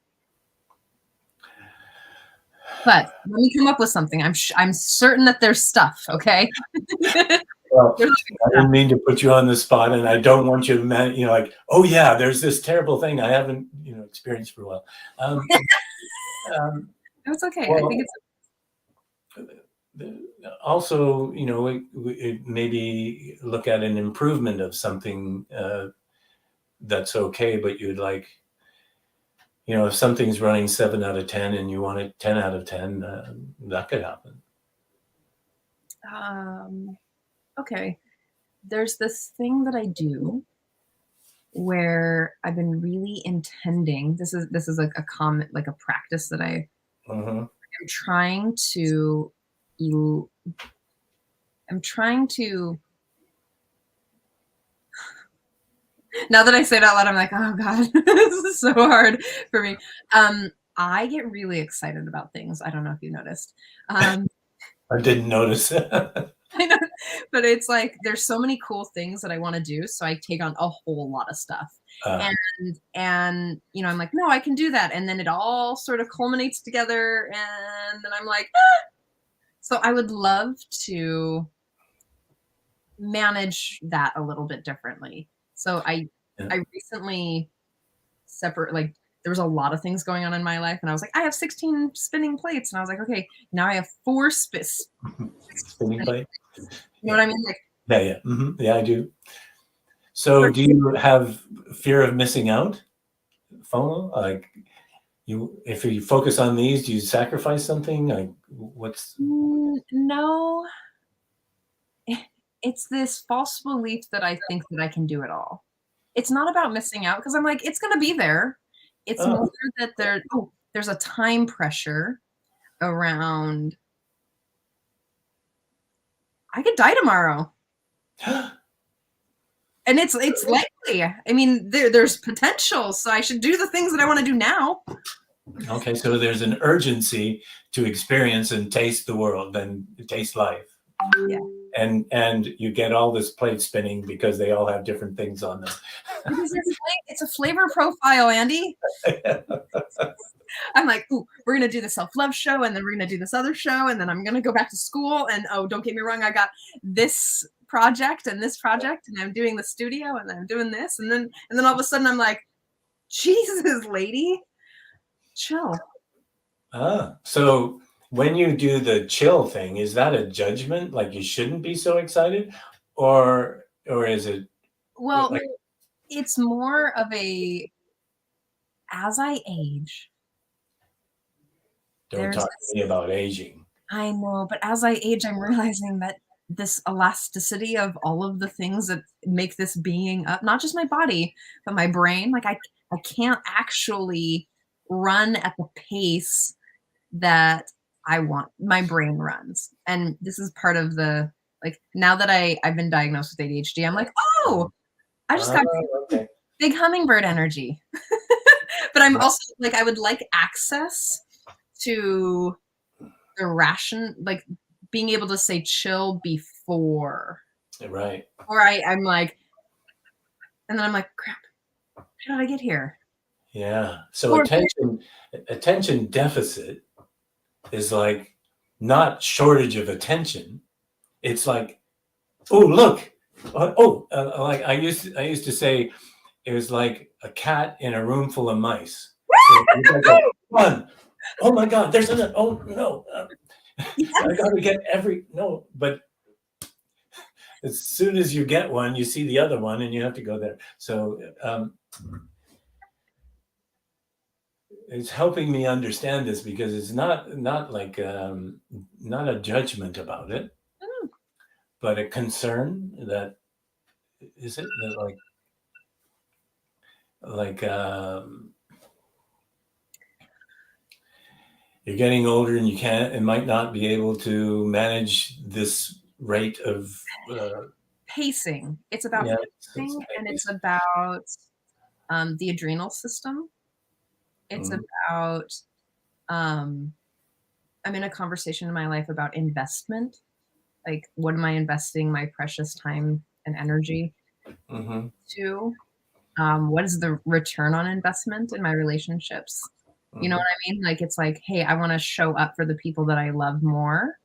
but let me come up with something. I'm certain that there's stuff. Okay. Well, I didn't mean to put you on the spot, and I don't want you to, like, oh yeah, there's this terrible thing I haven't, experienced for a while. It's okay. Well, I think it's also, maybe look at an improvement of something that's okay, but you'd like, if something's running 7 out of 10 and you want it 10 out of 10, that could happen. Okay. There's this thing that I do where I've been really intending. This is like a comment, like a practice that I'm trying to. I'm trying to. Now that I say it out loud, I'm like, oh God, this is so hard for me. I get really excited about things. I don't know if you noticed. I didn't notice. I know, but it's like there's so many cool things that I want to do, so I take on a whole lot of stuff. And I'm like, no, I can do that, and then it all sort of culminates together, and then I'm like, ah! So I would love to manage that a little bit differently. So I recently there was a lot of things going on in my life, and I was like, I have 16 spinning plates, and I was like, okay, now I have 4 spinning plates. You know what I mean? Like, yeah, yeah, I do. So, do you have fear of missing out, FOMO? Like, if you focus on these, do you sacrifice something? Like, what's? No. It's this false belief that I think that I can do it all. It's not about missing out, because I'm like, it's going to be there. It's more that there's a time pressure around. I could die tomorrow. And it's likely. I mean, there's potential, so I should do the things that I want to do now. Okay, so there's an urgency to experience and taste the world and taste life. Yeah. And you get all this plate spinning because they all have different things on them. Because it's a flavor profile, Andy. I'm like, ooh, we're going to do the self-love show, and then we're going to do this other show, and then I'm going to go back to school, and oh, don't get me wrong, I got this project, and I'm doing the studio, and I'm doing this, and then all of a sudden I'm like, Jesus, lady, chill. So when you do the chill thing, is that a judgment? Like you shouldn't be so excited? Or is it? Well, like, it's more of a, as I age. Don't talk to me about aging. I know, but as I age, I'm realizing that this elasticity of all of the things that make this being up, not just my body, but my brain, like I can't actually run at the pace that I want my brain runs. And this is part of the, like, now that I've been diagnosed with ADHD, I'm like, oh, I just got okay. big hummingbird energy. But I'm also like, I would like access to the ration, like being able to say chill before. Right. Or I'm like, and then I'm like, crap, how did I get here? Yeah. So attention deficit is like not shortage of attention. It's like, oh, look. Like I used to say, it was like a cat in a room full of mice. So you gotta go, run. Oh my God, there's another. Oh no. Yes. I got to get but as soon as you get one, you see the other one and you have to go there. So it's helping me understand this because it's not like not a judgment about it, but a concern that is it that you're getting older and you might not be able to manage this rate of Pacing. It's about pacing, and it's about the adrenal system. It's about I'm in a conversation in my life about investment. Like, what am I investing my precious time and energy to? What is the return on investment in my relationships? You know what I mean? Like, it's like, hey, I want to show up for the people that I love more,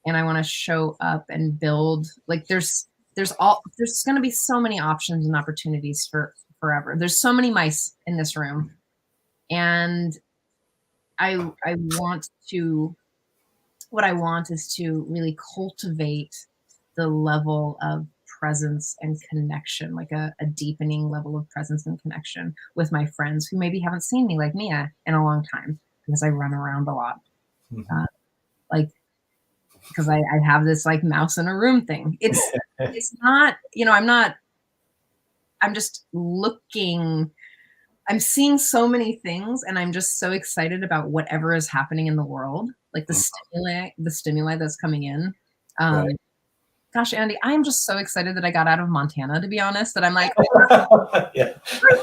and I want to show up and build. Like, there's going to be so many options and opportunities for forever. There's so many mice in this room, and I want to. What I want is to really cultivate the level of presence and connection, like a deepening level of presence and connection with my friends who maybe haven't seen me, like Mia, in a long time, because I run around a lot. Like, because I have this like mouse in a room thing. It's not, I'm just looking, I'm seeing so many things, and I'm just so excited about whatever is happening in the world, like the stimuli that's coming in. right. Gosh, Andy, I'm just so excited that I got out of Montana, to be honest, that I'm like, yeah.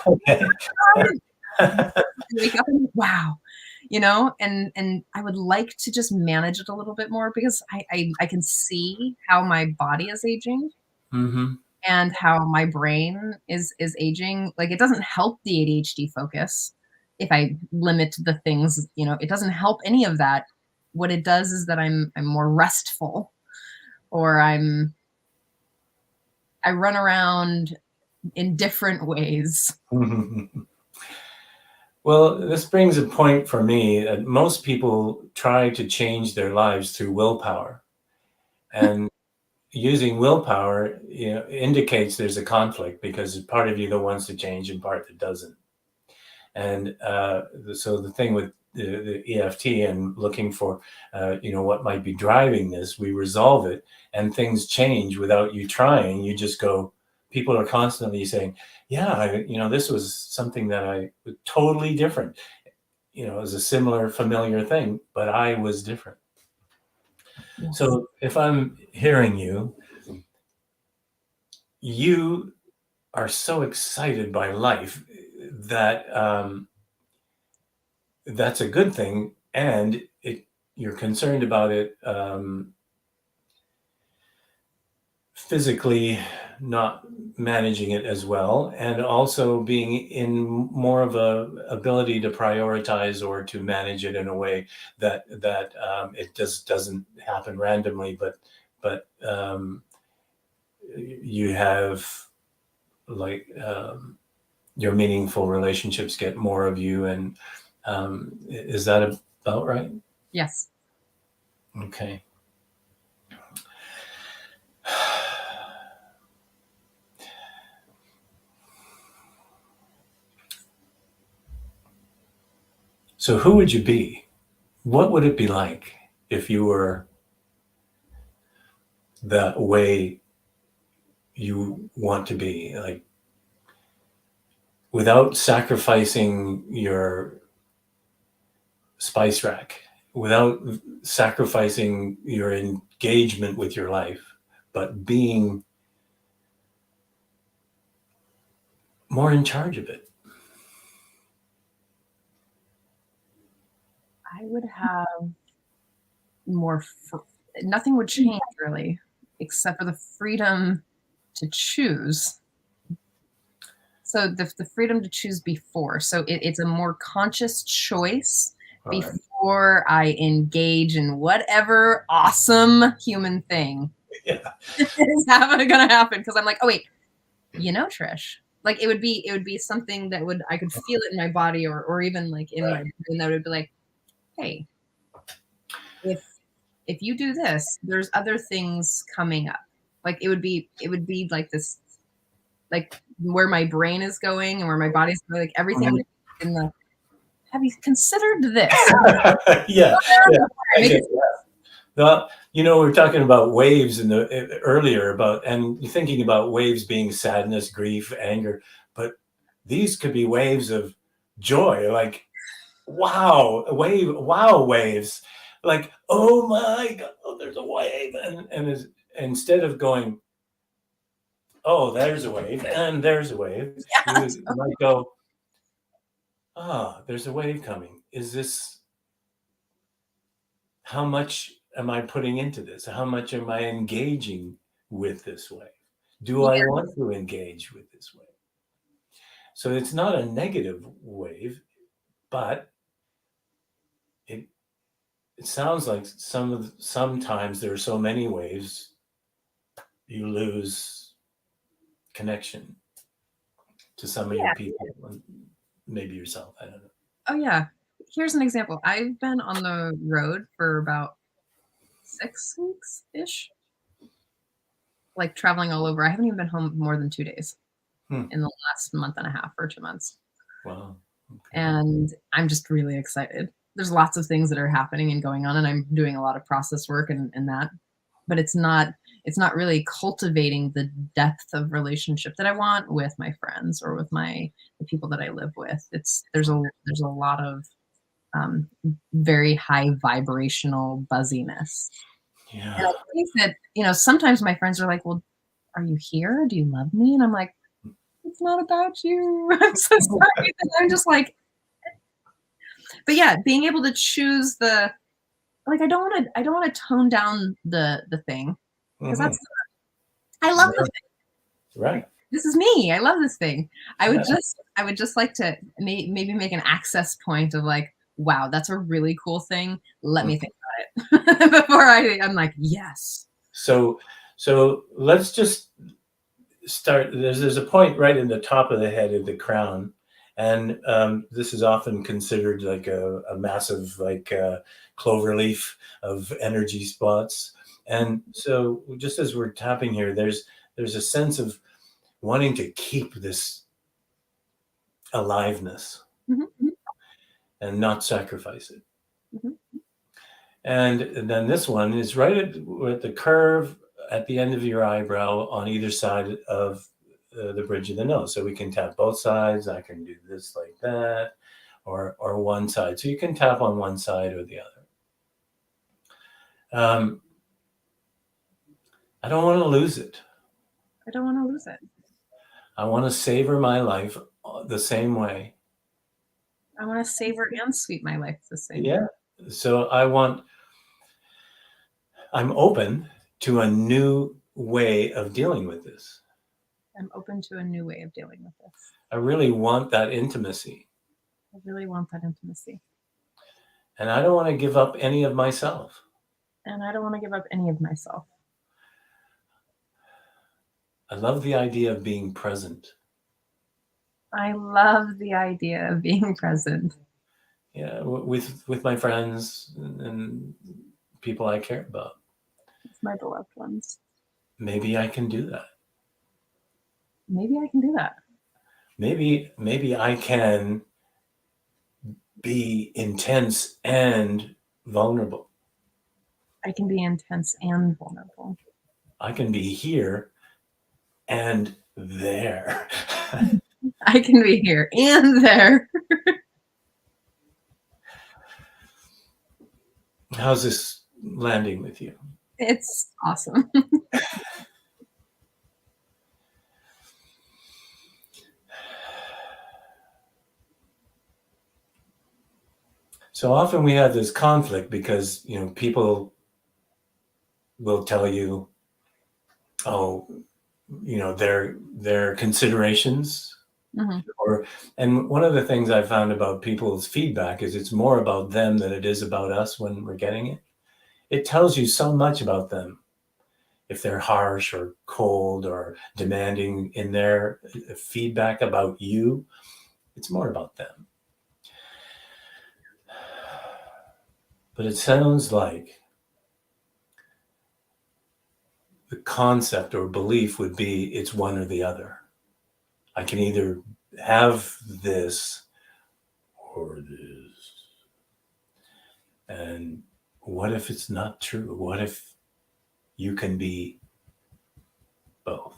Okay. wake up and wow, and I would like to just manage it a little bit more because I can see how my body is aging and how my brain is aging. Like, it doesn't help the ADHD focus if I limit the things, it doesn't help any of that. What it does is that I'm more restful, or I run around in different ways. Well, this brings a point for me that most people try to change their lives through willpower, and using willpower, indicates there's a conflict because there's part of you that wants to change and part that doesn't. And so the thing with the EFT and looking for, what might be driving this, we resolve it and things change without you trying. You just go, people are constantly saying, yeah, this was something that I was totally different. It was a similar, familiar thing, but I was different. Yes. So if I'm hearing you are so excited by life that that's a good thing, and you're concerned about it physically not managing it as well, and also being in more of a ability to prioritize or to manage it in a way that it just doesn't happen randomly, but you have like your meaningful relationships get more of you. And is that about right? Yes. Okay. So who would you be? What would it be like if you were the way you want to be, like without sacrificing your spice rack, without sacrificing your engagement with your life, but being more in charge of it? I would have more, nothing would change really, except for the freedom to choose. So the freedom to choose before. So it's a more conscious choice before I engage in whatever awesome human thing Yeah. is going to happen. Because I'm like, oh wait, Trish, like it would be something that I could feel it in my body, or even like in my brain, that would be like, hey, if you do this, there's other things coming up. Like it would be like this, like where my brain is going and where my body's going, like everything in the, have you considered this? Yeah. Well, we were talking about waves earlier and you're thinking about waves being sadness, grief, anger, but these could be waves of joy, like wow waves, like, oh my God, there's a wave, and instead of going, oh, there's a wave and there's a wave, you might go, there's a wave coming. How much am I putting into this? How much am I engaging with this wave? Do I want to engage with this wave? So it's not a negative wave, but it sounds like sometimes there are so many waves, you lose connection to some of your people, maybe yourself. I don't know. Oh yeah. Here's an example. I've been on the road for about 6 weeks-ish, like traveling all over. I haven't even been home more than 2 days in the last month and a half or 2 months. Wow. Okay. And I'm just really excited. There's lots of things that are happening and going on, and I'm doing a lot of process work and that, but it's not really cultivating the depth of relationship that I want with my friends or with the people that I live with. There's a lot of very high vibrational buzziness. Yeah. And I think that, sometimes my friends are like, well, are you here? Do you love me? And I'm like, it's not about you. I'm so sorry. And I'm just like, but yeah, being able to choose I don't want to tone down the thing, because I love the thing. Right. This is me. I love this thing. I would just like to maybe make an access point of like, wow, that's a really cool thing. Let me think about it before I'm like, yes. So let's just start. There's a point right in the top of the head of the crown, and this is often considered like a massive clover leaf of energy spots. And so just as we're tapping here, there's a sense of wanting to keep this aliveness and not sacrifice it. And then this one is right at the curve at the end of your eyebrow on either side of the bridge of the nose. So we can tap both sides. I can do this like that, or one side. So you can tap on one side or the other. I don't want to lose it. I don't want to lose it. I want to savor my life the same way I want to savor and sweep my life the same. Yeah. So I'm open to a new way of dealing with this. I'm open to a new way of dealing with this. I really want that intimacy. I really want that intimacy. And I don't want to give up any of myself. And I don't want to give up any of myself. I love the idea of being present. I love the idea of being present. Yeah, with my friends and people I care about. With my beloved ones. Maybe I can do that. Maybe I can do that. Maybe I can be intense and vulnerable. I can be intense and vulnerable. I can be here and there. I can be here and there. How's this landing with you? It's awesome. So often we have this conflict because, people will tell you, oh, their considerations. Mm-hmm. And one of the things I found about people's feedback is it's more about them than it is about us when we're getting it. It tells you so much about them. If they're harsh or cold or demanding in their feedback about you, it's more about them. But it sounds like the concept or belief would be it's one or the other. I can either have this or this. And what if it's not true? What if you can be both?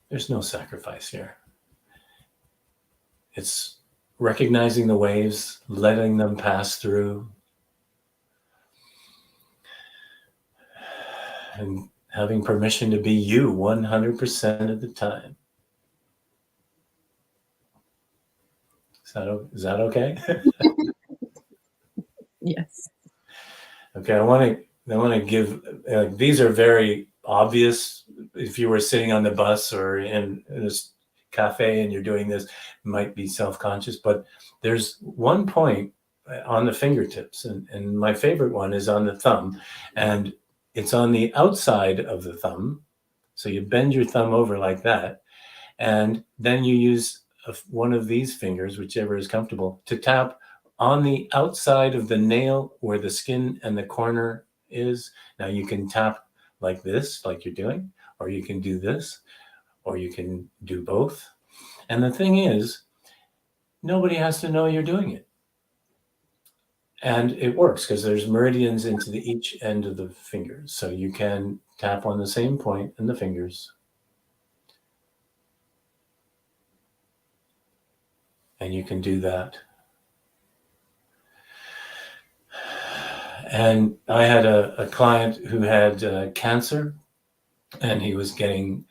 There's no sacrifice here. It's recognizing the waves, letting them pass through, and having permission to be you 100% of the time. Is that okay? Yes. Okay, I want to give. These are very obvious. If you were sitting on the bus or in a cafe and you're doing this, you might be self-conscious. But there's one point on the fingertips, and my favorite one is on the thumb, and it's on the outside of the thumb. So you bend your thumb over like that, and then you use one of these fingers, whichever is comfortable, to tap on the outside of the nail where the skin and the corner is. Now you can tap like this, like you're doing, or you can do this, or you can do both. And the thing is, nobody has to know you're doing it. And it works because there's meridians into each end of the fingers. So you can tap on the same point in the fingers. And you can do that. And I had a client who had cancer, and he was getting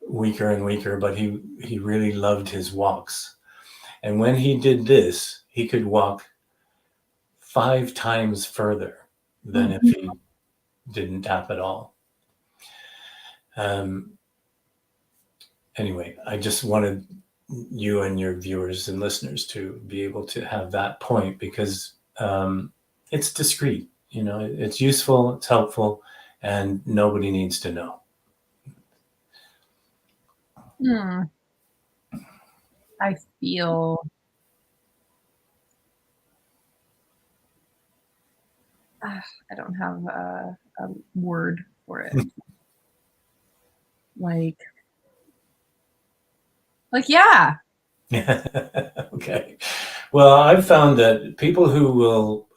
weaker and weaker, but he really loved his walks. And when he did this, he could walk 5 times further than if he didn't tap at all. Anyway, I just wanted you and your viewers and listeners to be able to have that point, because it's discreet, it's useful, it's helpful, and nobody needs to know. I feel I don't have a word for it. like yeah. Okay. Well, I've found that people who will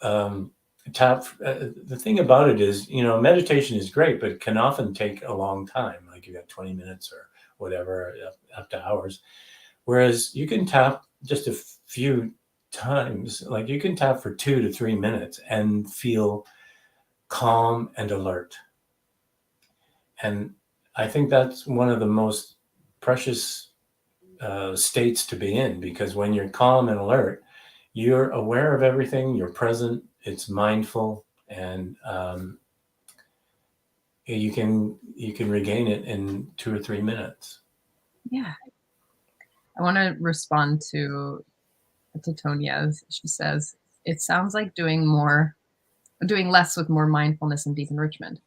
tap, the thing about it is, meditation is great, but it can often take a long time. Like you got 20 minutes or whatever, up to hours. Whereas you can tap just a few times, like you can tap for 2 to 3 minutes and feel calm and alert. And I think that's one of the most precious states to be in, because when you're calm and alert, you're aware of everything, you're present, it's mindful, and you can regain it in 2 or 3 minutes. Yeah. I want to respond to Tonya. She says, it sounds like doing less with more mindfulness and deep enrichment.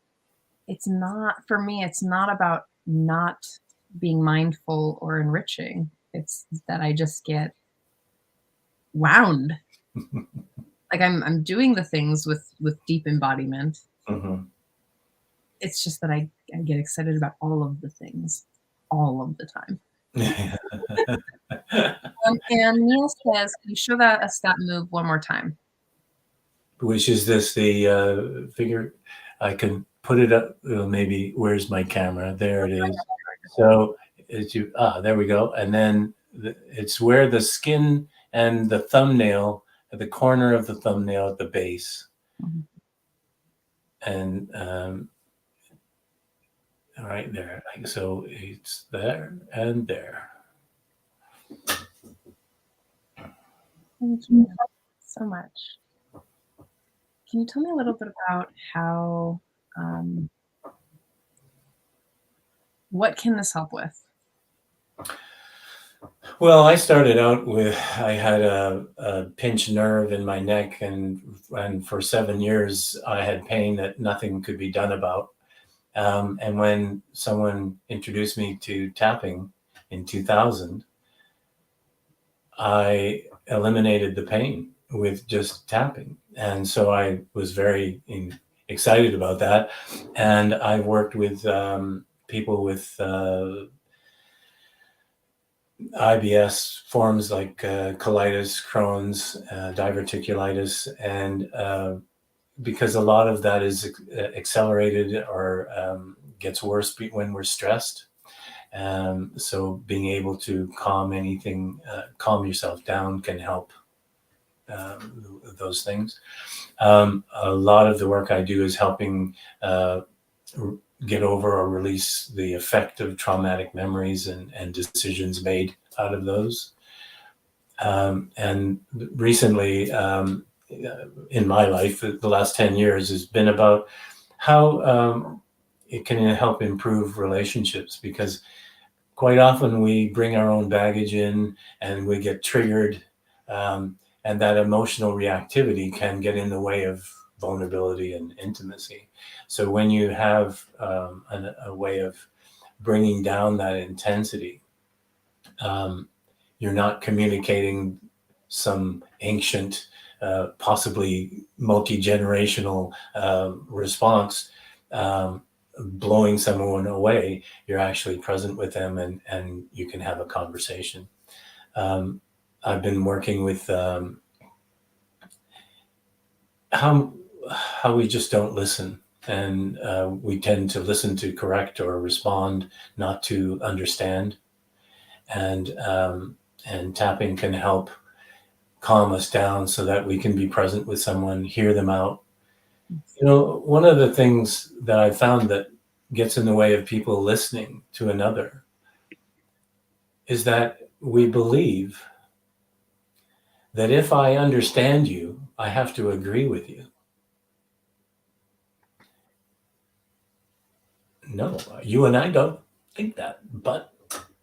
It's not, for me, it's not about not being mindful or enriching. It's that I just get wound. Like I'm doing the things with deep embodiment. Mm-hmm. It's just that I get excited about all of the things all of the time. And Neil says, can you show us that move one more time? Which is this, the figure? I can put it up. Maybe, where's my camera? There it is. So there we go. And then it's where the skin and the thumbnail, at the corner of the thumbnail at the base. Mm-hmm. And right there. So it's there and there. Thank you so much. Can you tell me a little bit about how, what can this help with? Well, I started out with, I had a pinched nerve in my neck, and for 7 years I had pain that nothing could be done about. And when someone introduced me to tapping in 2000, I eliminated the pain with just tapping. And so I was very excited about that. And I worked with people with IBS forms like colitis, Crohn's, diverticulitis, and because a lot of that is accelerated or gets worse when we're stressed. So being able to calm yourself down can help those things. A lot of the work I do is helping get over or release the effect of traumatic memories and decisions made out of those. And recently, in my life, the last 10 years has been about how it can help improve relationships, because quite often we bring our own baggage in and we get triggered, and that emotional reactivity can get in the way of vulnerability and intimacy. So when you have a way of bringing down that intensity, you're not communicating some ancient, possibly multi-generational response, blowing someone away. You're actually present with them, and you can have a conversation. I've been working with how we just don't listen, and we tend to listen to correct or respond, not to understand. And tapping can help calm us down so that we can be present with someone, hear them out. You know, one of the things that I found that gets in the way of people listening to another is that we believe that if I understand you, I have to agree with you. No, you and I don't think that, but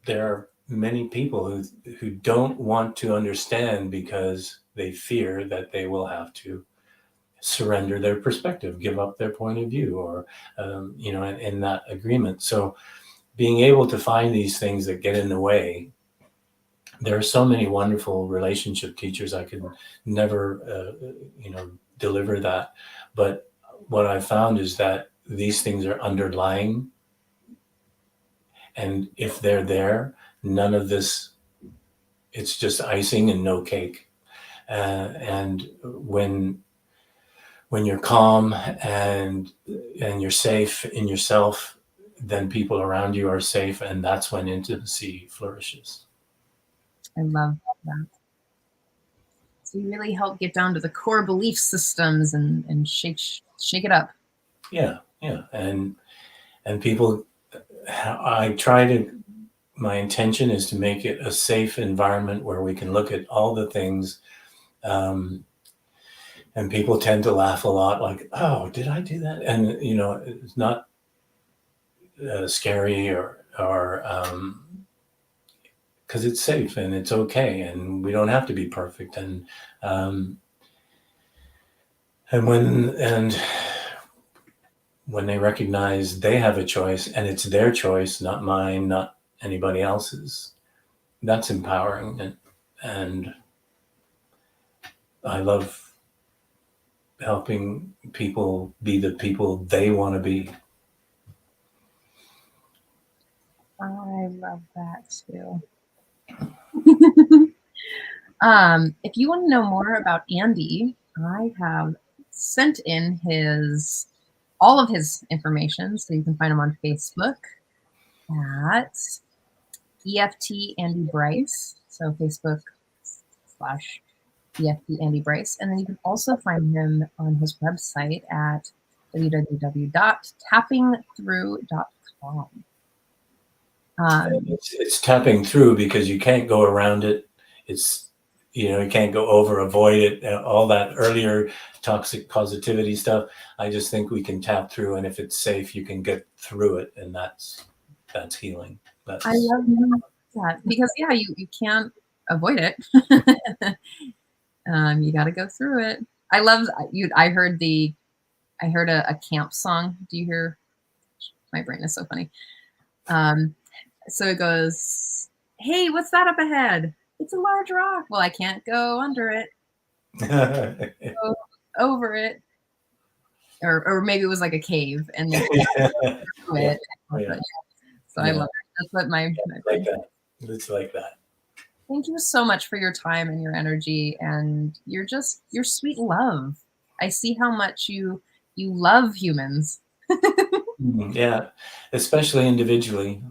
there are many people who don't want to understand because they fear that they will have to surrender their perspective, give up their point of view, or in that agreement. So being able to find these things that get in the way. There are so many wonderful relationship teachers. I could never deliver that, but what I found is that these things are underlying, and if they're there, none of this, it's just icing and no cake. And when you're calm and you're safe in yourself, then people around you are safe, and that's when intimacy flourishes. I love that. So you really help get down to the core belief systems and shake it up. Yeah. And people, I try to my intention is to make it a safe environment where we can look at all the things. And people tend to laugh a lot, like, "Oh, did I do that?" And it's not scary or because it's safe and it's okay, and we don't have to be perfect. And when they recognize they have a choice and it's their choice, not mine, not anybody else's, that's empowering. And I love helping people be the people they want to be. I love that too. If you want to know more about Andy, I have sent in all of his information, so you can find him on Facebook at EFT Andy Bryce. So Facebook/EFT Andy Bryce. And then you can also find him on his website at www.tappingthrough.com. It's tapping through because you can't go around it. It's, you can't go over, avoid it, all that earlier toxic positivity stuff. I just think we can tap through, and if it's safe, you can get through it, and that's healing. I love that because you can't avoid it. You got to go through it. I love you. I heard a camp song. Do you hear? My brain is so funny. So it goes, "Hey, what's that up ahead? It's a large rock. Well, I can't go under it. Go over it." Or maybe it was like a cave, and you can't go through it. Yeah. So I love it. That's what my like that. It's like that. Thank you so much for your time and your energy, and your sweet love. I see how much you love humans. Yeah, especially individually.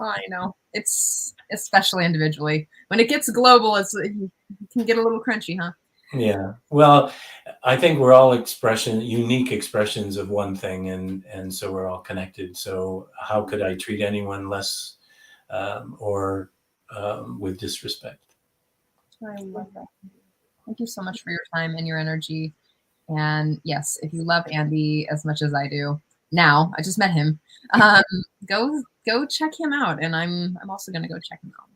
Oh, I know. It's especially individually. When it gets global, it can get a little crunchy, huh? Yeah. Well, I think we're all unique expressions of one thing, and so we're all connected. So how could I treat anyone less or with disrespect? I love that. Thank you so much for your time and your energy. And yes, if you love Andy as much as I do, now I just met him. Go check him out, and I'm also going to go check him out.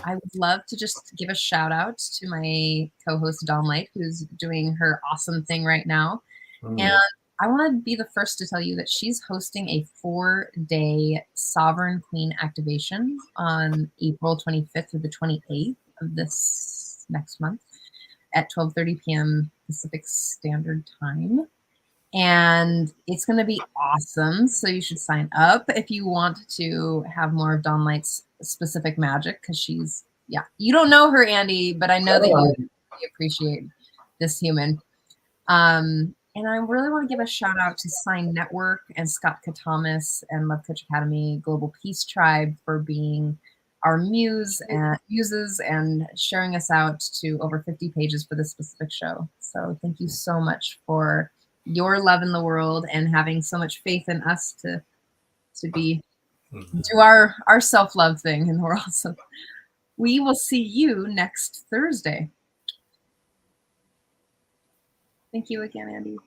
I would love to just give a shout out to my co-host Dawn Light, who's doing her awesome thing right now. And I want to be the first to tell you that she's hosting a 4-day Sovereign Queen activation on April 25th through the 28th of this next month at 12:30 p.m. Pacific Standard Time. And it's going to be awesome. So you should sign up if you want to have more of Dawn Light's specific magic, because you don't know her, Andy, but I know that you appreciate this human. And I really want to give a shout out to Sign Network and Scott Katamas and Love Coach Academy Global Peace Tribe for being our muses and sharing us out to over 50 pages for this specific show. So thank you so much for your love in the world and having so much faith in us to do our self-love thing in the world. So we will see you next Thursday. Thank you again, Andy.